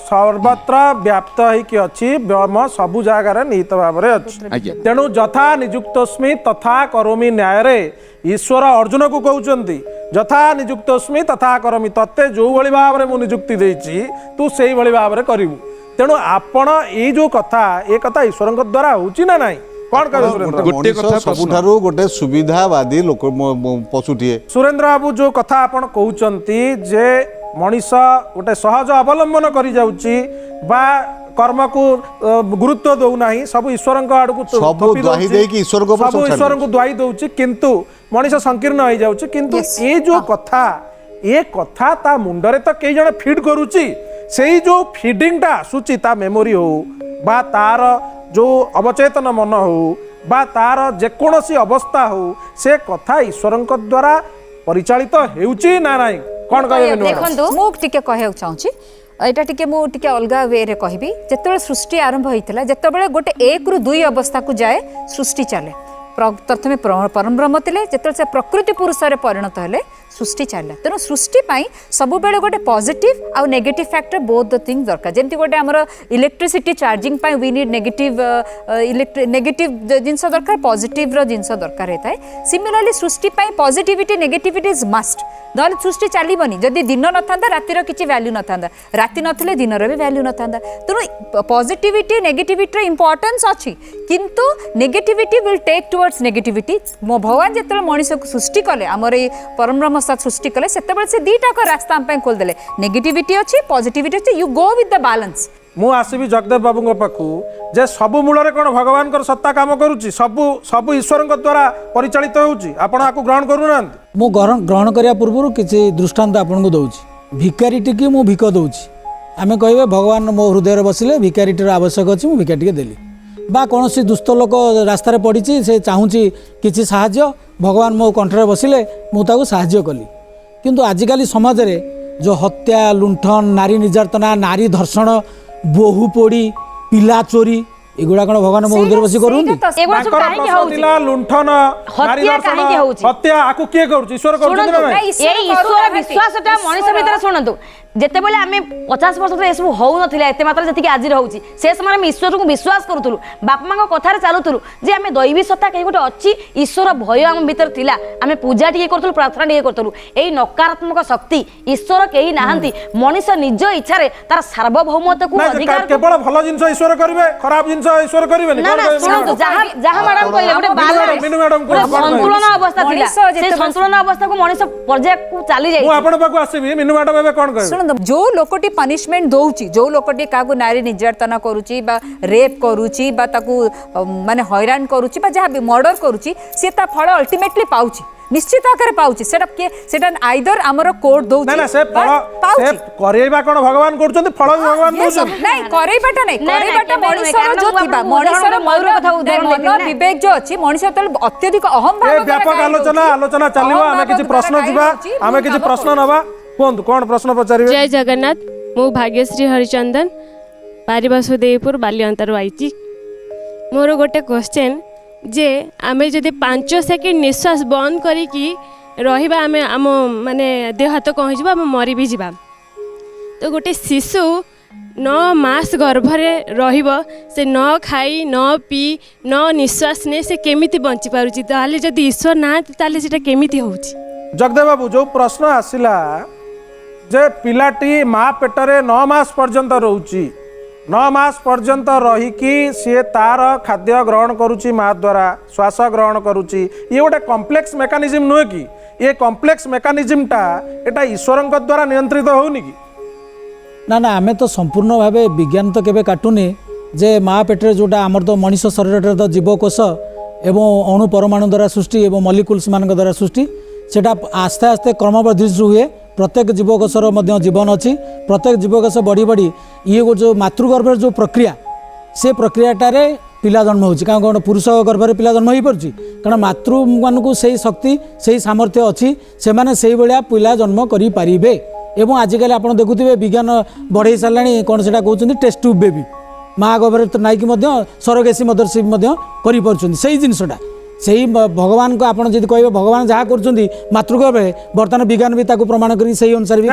ସର୍ବତ୍ର ବ୍ୟାପ୍ତ ହେଇକି ଅଛି, ବ୍ରହ୍ମ ସବୁ ଜାଗାରେ ନିହିତ ଭାବରେ ଅଛି। ଆଜ୍ଞା। ତେଣୁ ଯଥା ନିଯୁକ୍ତସ୍ମି ତଥା କରୋମି ନ୍ୟାୟରେ ଈଶ୍ୱର ଅର୍ଜୁନକୁ କହୁଛନ୍ତି ଯଥା ନିଯୁକ୍ତସ୍ମି ତଥା କରୋମି, ତତେ ଯୋଉଭଳି ଭାବରେ ମୁଁ ନିଯୁକ୍ତି ଦେଇଛି ତୁ ସେଇଭଳି ଭାବରେ କରିବୁ। ତେଣୁ ଆପଣ ଏଇ ଯୋଉ କଥା ଏ କଥା ଈଶ୍ୱରଙ୍କ ଦ୍ୱାରା ହଉଛି ନା ନାହିଁ, କଣ କହିବେ ସୁରେନ୍ଦ୍ର? ଗୋଟେ କଥା ପ୍ରଶ୍ନ। ସବୁଠାରୁ ଗୋଟେ ସୁବିଧାବାଦୀ ଲୋକ ପଶୁଟିଏ। ସୁରେନ୍ଦ୍ର ବାବୁ ଯୋଉ କଥା ଆପଣ କହୁଛନ୍ତି ଯେ ମଣିଷ ଗୋଟେ ସହଜ ଅବଲମ୍ବନ କରି ଯାଉଛି ବା କର୍ମକୁ ଗୁରୁତ୍ୱ ଦଉନାହିଁ, ସବୁ ଈଶ୍ୱରଙ୍କ ଆଡକୁ ସବୁ ଥୋପି ଦ୍ୱାହି ଦଉଛି, ଦେଇକି ଈଶ୍ୱରଙ୍କ ଉପରେ ସବୁ ସବୁ ଛାଡି ଈଶ୍ୱରଙ୍କୁ ଦ୍ୱାହି ଦଉଛି, କିନ୍ତୁ ମଣିଷ ସଂକୀର୍ଣ୍ଣ ହେଇଯାଉଛି। କିନ୍ତୁ ଏ ଯୋଉ କଥା ଏ କଥା ତା ମୁଣ୍ଡରେ ତ କେଇ ଜଣ ଫିଡ୍ କରୁଛି, ସେଇ ଯୋଉ ଫିଡିଂଟା ଆସୁଛି ତା ମେମୋରି ହଉ ବା ତାର ଯୋଉ ଅବଚେତନ ମନ ହଉ ବା ତାର ଯେକୌଣସି ଅବସ୍ଥା ହଉ, ସେ କଥା ଈଶ୍ୱରଙ୍କ ଦ୍ୱାରା ପରିଚାଳିତ ହେଉଛି ନା ନାହିଁ, କଣ କହିବେ? ଦେଖନ୍ତୁ ମୁଁ ଟିକେ କହିବାକୁ ଚାହୁଁଛି, ଏଇଟା ଟିକେ ମୁଁ ଟିକେ ଅଲଗା ୱେରେ କହିବି। ଯେତେବେଳେ ସୃଷ୍ଟି ଆରମ୍ଭ ହେଇଥିଲା, ଯେତେବେଳେ ଗୋଟେ 1 ରୁ 2 ଅବସ୍ଥାକୁ ଯାଏ ସୃଷ୍ଟି ଚାଲେ। ପ୍ରଥମେ ପରମବ୍ରହ୍ମ ଥିଲେ, ଯେତେବେଳେ ସେ ପ୍ରକୃତି ପୁରୁଷରେ ପରିଣତ ହେଲେ ସୃଷ୍ଟି ଚାଲିଲା। ତେଣୁ ସୃଷ୍ଟି ପାଇଁ ସବୁବେଳେ ଗୋଟେ ପଜିଟିଭ ଆଉ ନେଗେଟିଭ ଫ୍ୟାକ୍ଟର ବୋଥ୍ ଦ ଥିଙ୍ଗ ଦରକାର। ଯେମିତି ଗୋଟେ ଆମର ଇଲେକ୍ଟ୍ରିସିଟି ଚାର୍ଜିଂ ପାଇଁ वी नीड ନେଗେଟିଭ ଜିନିଷ ଦରକାର, ପଜିଟିଭର ଜିନିଷ ଦରକାର ହେଇଥାଏ। ସିମିଲାରଲି ସୃଷ୍ଟି ପାଇଁ ପଜିଟିଭିଟି ନେଗେଟିଭିଟି ଇଜ୍ ମଷ୍ଟ, ନହେଲେ ସୃଷ୍ଟି ଚାଲିବନି। ଯଦି ଦିନ ନଥାନ୍ତା ରାତିର କିଛି ଭ୍ୟାଲ୍ୟୁ ନଥାନ୍ତା, ରାତି ନଥିଲେ ଦିନର ବି ଭ୍ୟାଲ୍ୟୁ ନଥାନ୍ତା। ତେଣୁ ପଜିଟିଭିଟି ନେଗେଟିଭିଟିର ଇମ୍ପୋର୍ଟାନ୍ସ ଅଛି, କିନ୍ତୁ negativity will take towards negativity. ମୋ ଭଗବାନ ଯେତେବେଳେ ମଣିଷକୁ ସୃଷ୍ଟି କଲେ, ଆମର ଏଇ ପରମବ୍ରହ୍ମ ସୃଷ୍ଟି କଲେ, ସେତେବେଳେ ସେ ଦିଟାକ ରାସ୍ତା ଆମ ପାଇଁ ଖୋଲିଦେଲେ। ନେଗେଟିଭିଟି ଅଛି, ପଜିଟିଭିଟି ଅଛି, you go with the balance. ମୁଁ ଆସିବି ଜଗଦେବ ବାବୁଙ୍କ ପାଖକୁ ଯେ ସବୁ ମୂଳରେ କ'ଣ ଭଗବାନଙ୍କର ସତ୍ତା କାମ କରୁଛି, ସବୁ ସବୁ ଈଶ୍ୱରଙ୍କ ଦ୍ୱାରା ପରିଚାଳିତ ହେଉଛି, ଆପଣ ଆକୁ ଗ୍ରହଣ କରୁନାହାନ୍ତି? ମୁଁ ଗ୍ରହଣ କରିବା ପୂର୍ବରୁ କିଛି ଦୃଷ୍ଟାନ୍ତ ଆପଣଙ୍କୁ ଦେଉଛି। ଭିକାରୀଟିକି ମୁଁ ଭିକ ଦେଉଛି, ଆମେ କହିବେ ଭଗବାନ ମୋ ହୃଦୟରେ ବସିଲେ ଭିକାରୀଟିର ଆବଶ୍ୟକ ଅଛି, ମୁଁ ଭିକା ଟିକେ ଦେଲି। ବା କୌଣସି ଦୁସ୍ଥ ଲୋକ ରାସ୍ତାରେ ପଡ଼ିଛି, ସେ ଚାହୁଁଛି କିଛି ସାହାଯ୍ୟ, ଭଗବାନ ମୋ କଣ୍ଠରେ ବସିଲେ ମୁଁ ତାକୁ ସାହାଯ୍ୟ କଲି। କିନ୍ତୁ ଆଜିକାଲି ସମାଜରେ ଯେଉଁ ହତ୍ୟା, ଲୁଣ୍ଠନ, ନାରୀ ନିର୍ଯାତନା, ନାରୀ ଧର୍ଷଣ, ବୋହୂ ପୋଡ଼ି, ପିଲା ଚୋରି, ଏଗୁଡ଼ା କ'ଣ ଭଗବାନ ମୋ ହୃଦୟରେ ବସି କରୁଛନ୍ତି? ଏଗୁଡ଼ା ସବୁ କାହିଁକି ହଉଛି? ଲୁଣ୍ଠନ, ନାରୀ ହତ୍ୟା ଧର୍ଷଣ, କାହିଁକି ହଉଛି? ହତ୍ୟା ଆକୁ କିଏ କରୁଛି? ଈଶ୍ୱର କରୁଛନ୍ତି ନା ନାହିଁ? ଏଇ ଈଶ୍ୱର ବିଶ୍ୱାସଟା ମଣିଷ ଭିତରେ ଶୁଣନ୍ତୁ, ଯେତେବେଳେ ଆମେ 50 ବର୍ଷ ତଳେ ଏସବୁ ହଉନଥିଲା ଏତେ ମାତ୍ରାରେ ଯେତିକି ଆଜି ରହୁଛି, ସେ ସମୟରେ ଆମେ ଈଶ୍ୱରକୁ ବିଶ୍ୱାସ କରୁଥିଲୁ, ବାପା ମାଙ୍କ କଥାରେ ଚାଲୁଥିଲୁ ଯେ ଆମେ ଦୈବୀ ସତ୍ତା କେହି ଗୋଟେ ଅଛି, ଈଶ୍ୱର ଭୟ ଆମ ଭିତରେ ଥିଲା, ଆମେ ପୂଜା ଟିକେ କରୁଥିଲୁ, ପ୍ରାର୍ଥନା ଟିକେ କରୁଥିଲୁ। ଏଇ ନକାରାତ୍ମକ ଶକ୍ତି, ଈଶ୍ୱର କେହି ନାହାନ୍ତି, ମଣିଷ ନିଜ ଇଚ୍ଛାରେ ତାର ସାର୍ବଭୌମତ୍ୱକୁ ଅଧିକାର। କେବଳ ଭଲ ଜିନିଷ ଈଶ୍ୱର କରିବେ, ଖରାପ ଜିନିଷ ଈଶ୍ୱର କରିବେନି? ନା ନା ଶୁଣନ୍ତୁ, ଯାହା ମ୍ୟାଡାମ କହିଲେ ଗୋଟେ ସନ୍ତୁଳନ ଅବସ୍ଥା ଥିଲା, ସେ ସନ୍ତୁଳନ ଅବସ୍ଥାକୁ ମଣିଷ ପର୍ଯ୍ୟାୟକୁ ଚାଲି ମୁଁ ଯାଇଛି। ଆପଣଙ୍କ ପାଖକୁ ଆସିବି, ମିନୁ ମ୍ୟାଡାମ ଏବେ କ'ଣ କହିବେ? ଶୁଣନ୍ତୁ, ଯୋଉ ଲୋକଟି ପନିଶମେଣ୍ଟ ଦଉଛି, ଯୋଉ ଲୋକଟି କାହାକୁ ନାରୀ ନିର୍ଯାତନା କରୁଛି ବା ରେପ୍ କରୁଛି ବା ତାକୁ ମାନେ ହଇରାଣ କରୁଛି ବା ଯାହା ବି ମର୍ଡର କରୁଛି, ସେ ତା ଫଳ ଅଲ୍ଟିମେଟଲି ପାଉଛି, ନିଶ୍ଚିତ ଆକାରରେ ପାଉଛି। ସେଟା ଆଇଦର ଆମର କୋର୍ଟ ଦଉଛି, ନା ନା ସେ ଫଳ ସେ କରେଇବା କ'ଣ ଭଗବାନ କରୁଛନ୍ତି, ଫଳ ବି ଭଗବାନ ଦଉଛନ୍ତି? ନାଇଁ, କରେଇବାଟା ନାଇଁ, କରେଇବାଟା ମଣିଷର ଯୋଉ ଥିବା, ମଣିଷର ମନ ବିବେକ ଯୋଉ ଅଛି, ମଣିଷ ଯେତେବେଳେ ଅତ୍ୟଧିକ ଅହଂ ଭାବ ଏ ବ୍ୟାପକ ଆଲୋଚନା ଚାଲିବ, ଆମେ କିଛି ପ୍ରଶ୍ନ ଯିବା, ଆମେ କିଛି ପ୍ରଶ୍ନ ନେବା। କୁହନ୍ତୁ କ'ଣ ପ୍ରଶ୍ନ ପଚାରିବେ? जय जगन्नाथ, मु भाग्यश्री हरिचंदन पारिबासुदेवपुर बालिअंतारू आईची। मोर गोटे क्वेश्चन जे आमे जदि 5 सेकेंड निश्वास बंद करिकी रहिबा, आमे आम माने देह हाथ कहीं जाबा, आम मरी भी जाबा। तो गोटे शिशु 9 मास गर्भरे रहिबो, से न खाई न पी न निश्वास ने से केमिति बंची पारुची? ताले जदि ईश्वर ना ताले सेटा केमिति होउची? जगदेव बाबू जो प्रश्न आसिला जे पिलाटी माँ पेटरे 9 मास पर्यंत रोची, 9 मास पर्यंत रहीकि सी तार खाद्य ग्रहण करुच्ची, माँ द्वारा श्वास ग्रहण करुच्ची, ये गोटे कॉम्प्लेक्स मेकानिज्म नुहे कि? ये कॉम्प्लेक्स मेकानिज्मटा एटा ईश्वरଙ୍କ द्वारा नियंत्रित होउनी कि? ना ना, आमे तो संपूर्ण भावे विज्ञान तो केबे काटुनी जे माँ पेटरे जोटा आमर तो मनीष शरीर तो जीवकोश एवं अणु परमाणु द्वारा सृष्टि एवं मलिकुल्स मान द्वारा सृष्टि, सेटा आस्ते आस्ते क्रमवर्धित हुए। प्रत्येक जीवकोशर मध्य जीवन अच्छी, प्रत्येक जीवकोश बढ़ी बढ़ी ये जो मातृगर्भर जो प्रक्रिया, से प्रक्रियाटार पिला जन्म हो, कौन पुरुष गर्भर पिला जन्म हो पार्टी, कारण मातृ मानू से शक्ति से सामर्थ्य अच्छी, से मैंने से भाया पिला जन्म करें। एवं आजिकल आप देखुए विज्ञान बढ़ई सारा कौन से कहते टेस्ट ट्यूब बेबी, माँ गर्भर नाइकी सरोगेसी मदरशिप कर जिनसटा ସେଇ ଭଗବାନ को ଆପଣ ଯଦି କହିବେ ଭଗବାନ ଯାହା କରୁଛନ୍ତି ମାତୃଗର୍ଭରେ ବର୍ତ୍ତମାନ ବିଜ୍ଞାନ ବି ତାକୁ ପ୍ରମାଣ କରି ସେଇ ଅନୁସାରେ ବି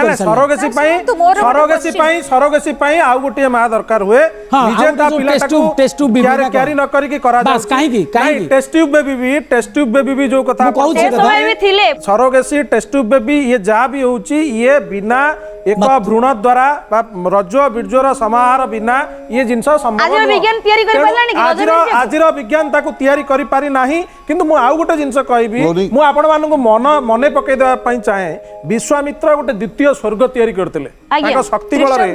ସରୋଗେସି ପାଇଁ ଆଉ ଗୋଟିଏ ମା ଦରକାର ହୁଏ ନିଜେ ତା ପିଲାଟାକୁ କ୍ୟାରି ନ କରିକି କରାଯାଉଛି କାହିଁକି ଟେଷ୍ଟ ଟ୍ୟୁବ ବେବି ବି ଯୋଉ କଥା କହୁଛି ସରୋଗେସି ଟେଷ୍ଟ ଟ୍ୟୁବ ବେବି ଇଏ ଯାହା ବି ହଉଛି ଇଏ ବିନା ଏକ ଭ୍रूण ଦ୍ୱାରା ବା ରଜ ବୀର୍ଯ୍ୟର ସମାହାର ବିନା ଇଏ ଜିନିଷ ଆଜିର ବିଜ୍ଞାନ ତାକୁ ତିଆରି କରିପାରି ନାହିଁ। କିନ୍ତୁ ମୁଁ ଆଉ ଗୋଟେ ଜିନିଷ କହିବି ମୁଁ ଆପଣମାନଙ୍କୁ ମନେ ପକେଇ ଦେବା ପାଇଁ ଚାହେଁ ବିଶ୍ୱାମିତ୍ର ଗୋଟେ ଦ୍ୱିତୀୟ ସ୍ୱର୍ଗ ତିଆରି କରିଥିଲେ ତାଙ୍କ ଶକ୍ତି ବଳରେ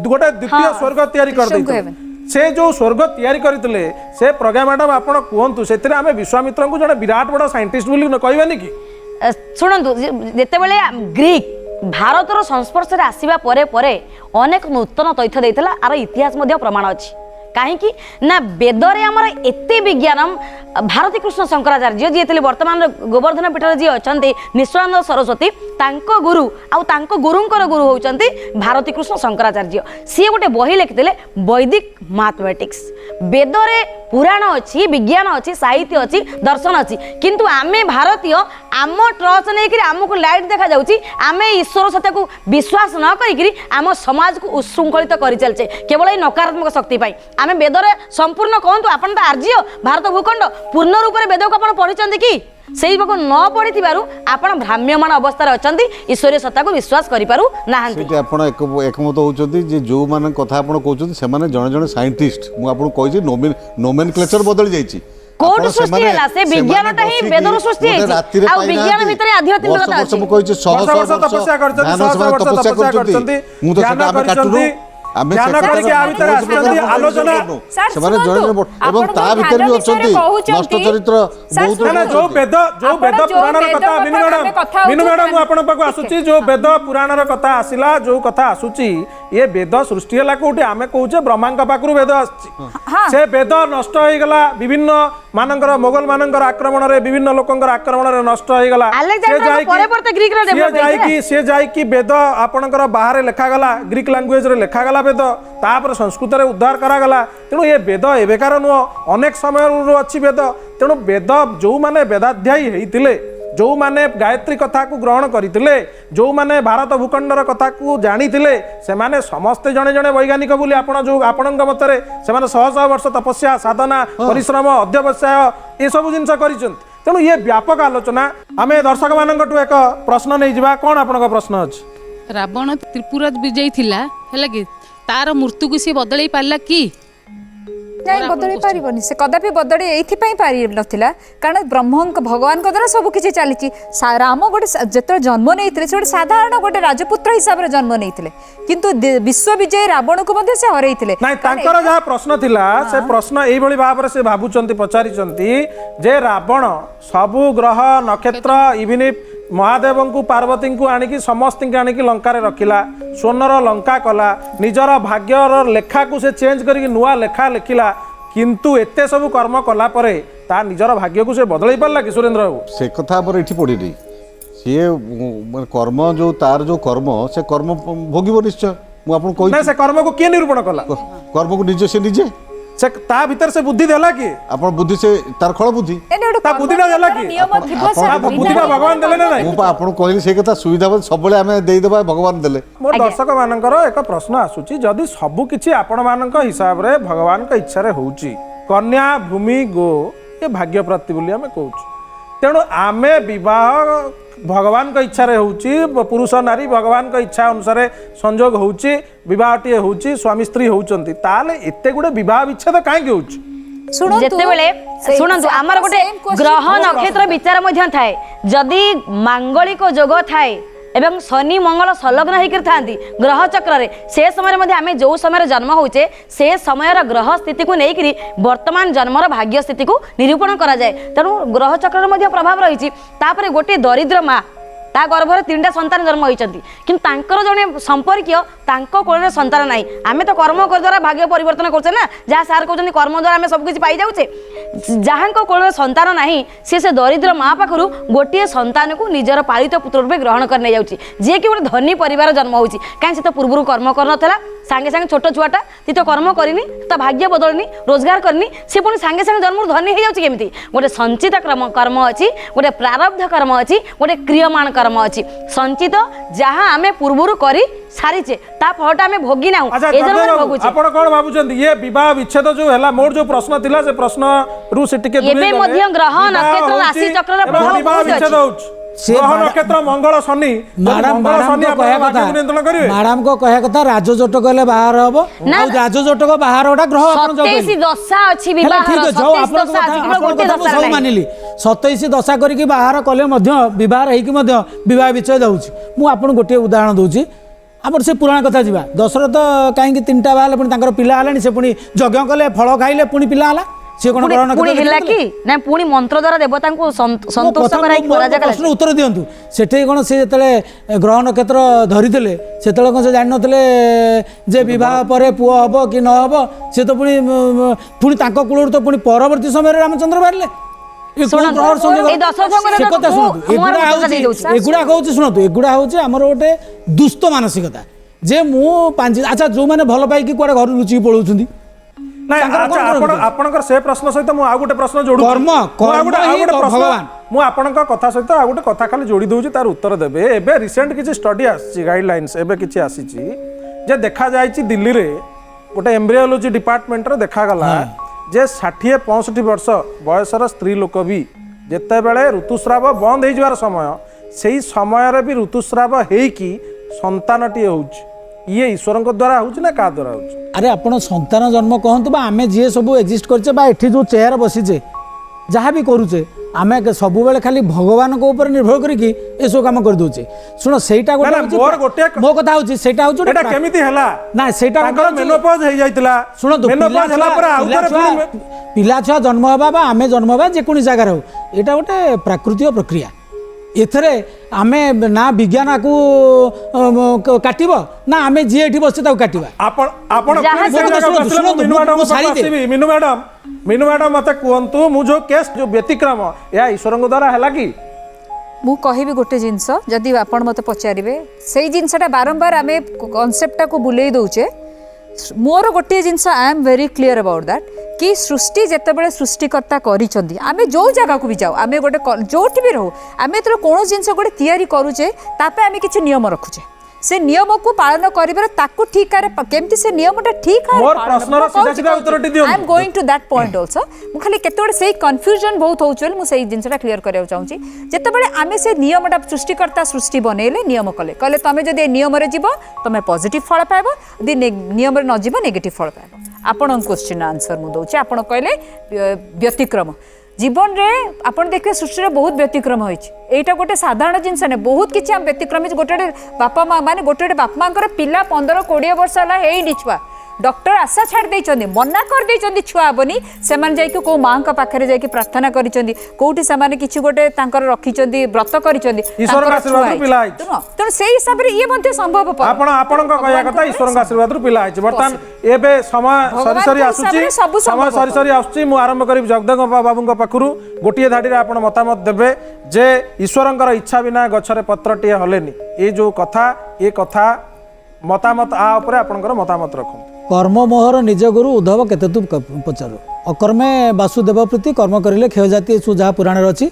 ଗୋଟେ ଦ୍ୱିତୀୟ ସ୍ୱର୍ଗ ତିଆରି କରିଦେଇଥିଲେ। से जो स्वर्ग तैयारी करते से प्रज्ञा मैडम आप कहतु से विश्वामित्र को जड़े विराट बड़ साइंटिस्ट कहबानी कि शुणु जितेबाला ग्रीक भारतर संस्पर्श में आसवा अनेक नूतन तथ्य देता आर इतिहास प्रमाण अच्छी कहीं ना वेदरे आमर एत विज्ञान भारती कृष्ण शंकराचार्य जी थे वर्तमान गोवर्धन पीठर जी अच्छा निश्चलानंद सरस्वती गुरु गुरुंकर गुरु होती भारती कृष्ण शंकराचार्य सी गोटे बही लिखिते वैदिक मैथमेटिक्स वेदरे पुराण अच्छी विज्ञान अच्छी साहित्य अच्छी दर्शन अच्छी किंतु आमे भारतीय आम ट्रच नहीं आमको लाइट देखा जाउची आमे ईश्वर सत्य को विश्वास न करी आम समाज को उशृंखलित कर चलचे केवल नकारात्मक शक्ति पाई आमे वेदरे संपूर्ण कहतु आपन तो आर्य भारत भूखंड पूर्ण रूप से वेद को आप पढ़ी कि से न पढ़ी आपण भ्राम्यमान अवस्था अच्छा ईश्वरीय सत्ता को विश्वास करूँ एकमत होती जो मैंने कथा कहते जड़े जड़े साइंटिस्ट मुझे नोमेनक्लेचर बदली जाइए कोड सृष्टि हैला से विज्ञानटा ही वेदर सृष्टि है आ विज्ञान भीतर आध्यात्मिकता अछि वर्ष कहै 100 वर्ष तपस्या करछन्ती मु तो सेटा आमे काटुनु आमे आलोचना सेमाने जण एवं ता भीतर भी अछन्ती नष्ट चरित्र बहुत जो वेद पुराण र कथा मीनू मैडम मु आपन पाको आसुची जो वेद पुराण र कथा आसिला जो कथा आसुची ये वेद सृष्टि हैला कोठी आमे कहूचे ब्रह्मांक पाकरु वेद आछि से वेद नष्ट होई गला विभिन्न मानकर मोगल मानकर आक्रमण रे विभिन्न लोकंकर आक्रमण रे नष्ट होई गला से जाई की वेद आपनकर बाहर लिखा गला ग्रीक लैंग्वेज रे लिखा गला वेद तापर संस्कृत रे उद्धार करा गला तेणु ये वेद एबेकार नुह अनेक समय अच्छी वेद तेणु वेद जो माने वेदाध्यायी हेइतिले जो माने गायत्री कथा को ग्रहण करते जो माने भारत भूखंडर कथा को जानी से माने समस्ते जड़े जड़े वैज्ञानिक बोली आपण जो आपण मतरे से माने 100 वर्ष तपस्या साधना परिश्रम अध्यवसाय ये सब जिनस कर तेणु ये व्यापक आलोचना आम दर्शक मान एक प्रश्न नहीं जावा कौन आपण प्रश्न अच्छे रावण त्रिपुरा विजयी थिला है कि तार मृत्यु को सी बदल पारा कि नहीं बदल पारिबनी से कदापि बदल एइथिपई पारि नथिला कारण ब्रह्म भगवान को द्वारा सब किछि चली राम गोटे जत जन्म नहीं से गोटे साधारण गोटे राजपुत्र हिसाब से जन्म नहीं किंतु विश्व विजय रावण को मध्य से हरई जहाँ प्रश्न थिला से प्रश्न एई भली भाव से भाबुचंती पचारिचंती जे रावण सबु ग्रह नक्षत्र इवन महादेव को पार्वती को आनिकी समस्त आनिकी लंका रखिला स्वर्णर लंका कला निजर भाग्यर लेखा को से चेंज करके नुआ लेखा लिखिला किंतु एते सब कर्म कला परे ता निजर भाग्य को से बदल पारला कि सुरेंद्र बाबू से कथा पर एठी पड़ी नहीं सी कर्म जो तार जो कर्म से कर्म भोगिब निश्चय मु आपन कहि ना से कर्म को के निरूपण कला कर्म को निजे से निजे से ता भीतर से बुद्धि देला कि अपन बुद्धि से तार खळ बुद्धि ता बुद्धि ना देला कि बुद्धि भगवान देले ना मु आपन कहली से कथा सुविधा सबले हमें देई देबा भगवान देले मोर दर्शक मानकर एक प्रश्न आसुची जदि सब किछि आपण मानक हिसाब रे भगवान का इच्छा रे होउची कन्या भूमि गो ये भाग्य प्राप्ति बोली हमें कहूची तेणु आमे विवाह भगवान का इच्छा रे होउची पुरुष नारी भगवान का इच्छा अनुसार संजोग होउची विवाहटी होउची स्वामी स्त्री होउचंती ताले एते गुडे विवाह विच्छेद काहे के होउची शुणु आमर गोटे ग्रह नक्षत्र विचार मध्य थाए जदि मांगलिक जोग थाए एवं शनि मंगल संलग्न होकर था ग्रह चक्र से समय आम जो समय जन्म होचे से समय ग्रह स्थिति को लेकिन वर्तमान जन्मर भाग्य स्थिति को निरूपण करा जाए तेणु ग्रह चक्र प्रभाव रही गोटे दरिद्र माँ ता गर्भर 3टा संतान जन्म होती कि जड़े संपर्क कोल संतान ना आम तो कर्म द्वारा भाग्य परिवर्तन करछे ना जहाँ सार कहते कर्म द्वारा आम सबकि पाई जाऊे जहाँ कोल संतान ना सी से दरिद्र माँ पाखु गोटे संतान को निजर पालित पुत्र रूपे ग्रहण करने जाऊँगी जी कि गोटे धनी परिवार जन्म होती कहीं से तो पूर्व कर्म कर सांगे सांगे छोट छुआटा ती तो कर्म करनी ता भाग्य बदलनी रोजगार करनी से पुणी सांगे सांगे जन्म धनी हो जाऊँ केमी गोटे संचित कर्म अच्छी गोटे प्रारब्ध कर्म अच्छी गोटे क्रियमाण कर्म अच्छी संचित जहाँ आम पूर्वर कर सारीचे ता फलटा आम भोगी ना भोगुचे आपण कोन भाबुचंदी ये विवाह विच्छेद जो हैला मोर जो प्रश्न थिला से प्रश्न रु से टिके एबे मध्य ग्रह नक्षत्र राशि चक्र रे प्रभाव विवाह विच्छेद होउछ ग्रह नक्षत्र मंगल शनि मंगल शनि आपण नियंत्रण करिवे मैडम को कहया कथा राजजोट कहले बाहर हबो राजजोटक बाहर ओटा ग्रह आपण जो 27 दशा अछि विवाह ठीक है जो आपण दशा अछि गोटे दशा सब मानिली 27 दशा करिक बाहर कले मध्य विवाह रहिक मध्य विवाह विच्छेद होउछ मु आपण गोटे उदाहरण दउची आमर से पुराण कथा जीवा दशरथ कहीं 3टा बाहर पुणी तांकर पिला हलानी से पुणी यज्ञ कले फल खाइले पुणी पिला हला से कोन ग्रहण पुणी हिला कि ना पुणी मंत्र द्वारा देवता को संतोष कराई राजा प्रश्न उत्तर दियंतु सेठे कोन से जतले ग्रह नक्षत्र धरिथिले सेतले कोन से जानि नथिले जे विवाह परे पुओ हबो कि न हबो से तो पुणी तांको कुळर तो पुणी परवर्ती समय रे रामचंद्र बारले एगुड़ा हूँ आमर गोटे दुष्ट मानसिकता जे मु पांच अच्छा जो मैंने भल पाई कुआडे घर लुचिक पलाउछंती आपणकर से प्रश्न सहित मु आ गोटे प्रश्न जोडू कर्म भगवान मु आपणक कथा सहित आ गोटे कथा खाली जोड़ी दउची तार उत्तर देबे एबे रिसेंट किछि स्टडी आछि गाइडलाइंस एबे किछि आसीछि जे देखा जायछि दिल्ली रे गोटे एम्ब्रियोलॉजी डिपार्टमेंट रे देखा गला जे 60-65 वर्ष बयसर स्त्री लोक भी जिते बेले ऋतुस्राव बंद हो जवार समय से समय भी ऋतुस्राव होइकी संतानटी होउछ ये ईश्वर द्वारा होउछ ना का द्वारा होउछ अरे आपण संतान जन्म कहंतु बा आमे जे सब एक्जिस्ट करछे बा एठी जो चेयर बसिछे जहाँ भी करूचे आमे सब बेले खाली भगवान को ऊपर निर्भर करिकी ए सब काम कर दोचे सुनो सेटा गोटे मो कथा होची सेटा होची एटा केमिति हला ना सेटा मेनोपॉज हो जाइतला सुनो मेनोपॉज हला पर आउतर पिला छुआ जन्म होबा बा आमे जन्म होबा जे कोनी जगह हो एटा गोटे प्राकृतिक प्रक्रिया एथरे आमे ना विज्ञान को काटिबो ना आमे जे एठी बसते ताको काटिबा आपण मीनू मैडम मत कहतु मु जो केस जो व्यतिक्रम या ईश्वर द्वारा है कि मु कहिबी गोटे जिनस जदि आपण मते पचारिबे सेई जिनसटा बारंबार आमे कांसेप्टटा को बुलेई दउचे मोर गोटे जिनस I am very clear about that कि सृष्टि जितेबाला सृष्टिकर्ता करिसेंती आमे जो जगह को भी जाओ आमे गोटे जोठी भी रहू आमे तो कौन जिनस गोटे तैयारी करूचे तापे आमे किछि नियम रखुचे से नियम को पालन करिबार ताकू ठीक करे केमती से नियमटा ठीक है मोर प्रश्नर सीधा सीधा उत्तरटी दियो I am going to that point also मु खाली केतोडे सेही कंफ्यूजन बहुत होउचल मु सेही जिनसटा क्लियर करिया चाहूची जेतेबेले आमे से नियमटा सृष्टिकर्ता सृष्टि बनेले नियम कले तमे जदि नियम रे जीवो तमे पॉजिटिव फल पाइबो यदि नियम रे न जीवो नेगेटिव फल पाइबो आपण क्वेश्चन आंसर मु दउची आपण कहले व्यतिक्रम जीवन रे आपण देखिए सृष्टि रे बहुत व्यतिक्रम होइछ एटा गोटे साधारण जिनस ने बहुत किछि हम व्यतिक्रम गोटे बापा माँ माने गोटे बापा मांकर पिला 15-20 वर्ष हला हेई दिछवा डॉक्टर आशा छाड़ देइछन्दी मना कर देइछन्दी छुआ हबनी सेमान जाइके को मां का पाखरे जाइके प्रार्थना करिछन्दी कोठी सेमाने किछि गोटे तांकर रखिछन्दी व्रत करिछन्दी ईश्वर का आशीर्वाद पिला आइछ त सेही हिसाब रे ये मध्ये संभव प आपण का कहया कथा ईश्वर का आशीर्वाद रु पिला आइछ बर्तमान एबे समय सरी आसुची समय सरी आसुची मु आरंभ करी जगदेव बाबूଙ୍କ पाखरु गोटिए धाडी रे आपण मतामत देबे जे ईश्वरंकर इच्छा बिना गछरे पत्रटिए हलेनी ए जो कथा ए कथा मतामत आ ऊपर आपनकर मतामत रखु कर्म मोहर निज गुरु उद्धव केते तू पचारू अकर्मे वासुदेव प्रीति कर्म करिले क्षय जाति सु जहाँ पुराण अच्छी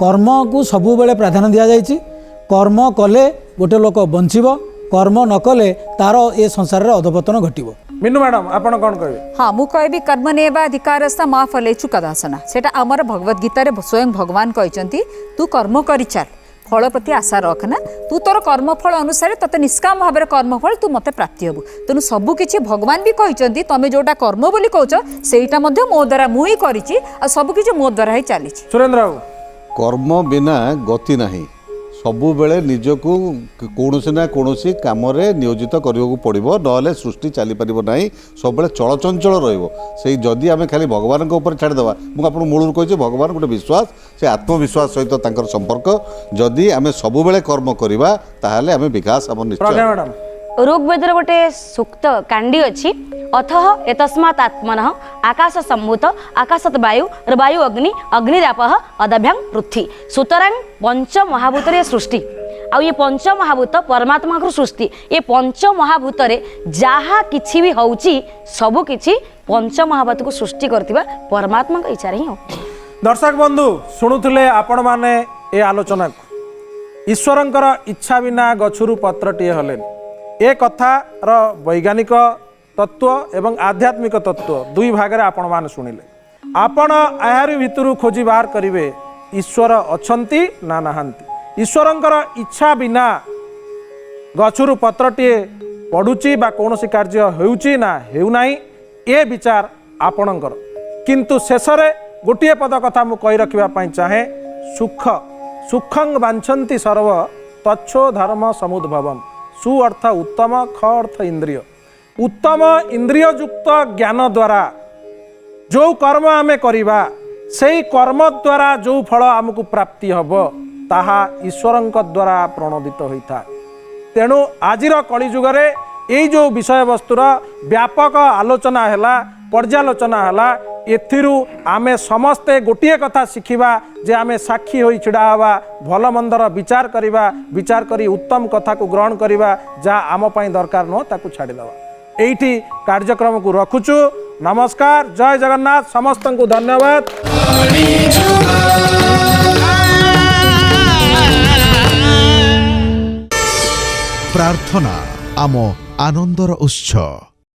कर्म को सबु बेले प्राधान्य दि जाइछि कर्म कले गोटे लोक बंचिबो कर्म न कले तार ए संसार रे अधपतन घटिबो मीनू मैडम आपण कोन कहबे हां मु कहबी कर्म नेवा अधिकारस्ता मा फलेचु कदासना सेटा हमर भगवत गीता रे स्वयं भगवान कहिसंती तू कर्म करि चाल फल प्रति आशा रखना तू तोर कर्मफल अनुसार तते निष्काम भाव कर्मफल तू मते प्राप्ति हेबु तेणु सबकिछि भगवान भी कहिसंती तमे जोटा कर्म बोली कहउछ सेटा मध्ये मो द्वारा मुई करिछि आ सबकिछि मो द्वारा ही चलिछि सुरेंद्र बाबू कर्म बिना गति नाही सबु बेले निजको कौनसी ना कौनसी काम नियोजित करने पड़ो ना सृष्टि चली पार ना सब बेले चलचंचल रही जदि आम खाली भगवान ऊपर छाड़दे मुझे मूल कही भगवान गोटे विश्वास से आत्मविश्वास सहित संपर्क जदि आम सब बेले कर्म करवा ताहले आम विकास आम निश्चय ऋग्वेदर गोटे सूक्त कांडी अच्छी अथः एतस्मात् आत्मनः आकाश सम्भूत आकाशत वायु वायु अग्नि अग्निरापः अदभ्यां पृथ्वी सुतरां पंच महाभूतर सृष्टि आउ ये पंचमहाभूत परमात्मा को सृष्टि ये पंचमहाभूत जहाँ किछि भी होउची सब किछि पंचमहाभूत को सृष्टि करथिबा परमात्मा का इच्छा ही हो। दर्शक बंधु शुणुले आपण माने ए आलोचना को ईश्वरंकर इच्छा बिना गछुरु पत्रटीए हलेन ए कथार वैज्ञानिक तत्व एवं आध्यात्मिक तत्व दुई भागरे आपण माने शुणिले आपण आहारी भितरु खोजी बाहर करिवे ईश्वर अछंती ना नाहांती ईश्वरंकर इच्छा बिना गछुरु पत्रटीए पड़ुची बा कौनसी कार्य हेउची ना हेउनाई ए विचार आपणकर किंतु शेषरे गोटे पद कथा मु कहि रखिबा पई चाहे सुख सुखं वांछन्ति सर्व तच्छो धर्म समुद्भवम सु अर्थ उत्तम ख अर्थ इंद्रिय उत्तम इंद्रिय युक्त ज्ञान द्वारा जो कर्म आमे करिबा सेई कर्म द्वारा जो फल आमको प्राप्ति हब ताहा ईश्वरंक द्वारा प्रणोदित होइथा। तेणु आजिर कलिजुगरे एई जो विषय वस्तुर व्यापक आलोचना हैला पर्यालोचना हैला एथिरु आमे समस्ते गोटे कथा शिखिबा जे आमे साक्षी होई छिड़ा हवा भल मंदर विचार करिबा विचार करी उत्तम कथा को ग्रहण करिबा जा आम पई दरकार न ताकू छाड़ी दवा। एइठी कार्यक्रम को रखुचु। नमस्कार, जय जगन्नाथ, समस्त को धन्यवाद। प्रार्थना आम आनंदर उत्स।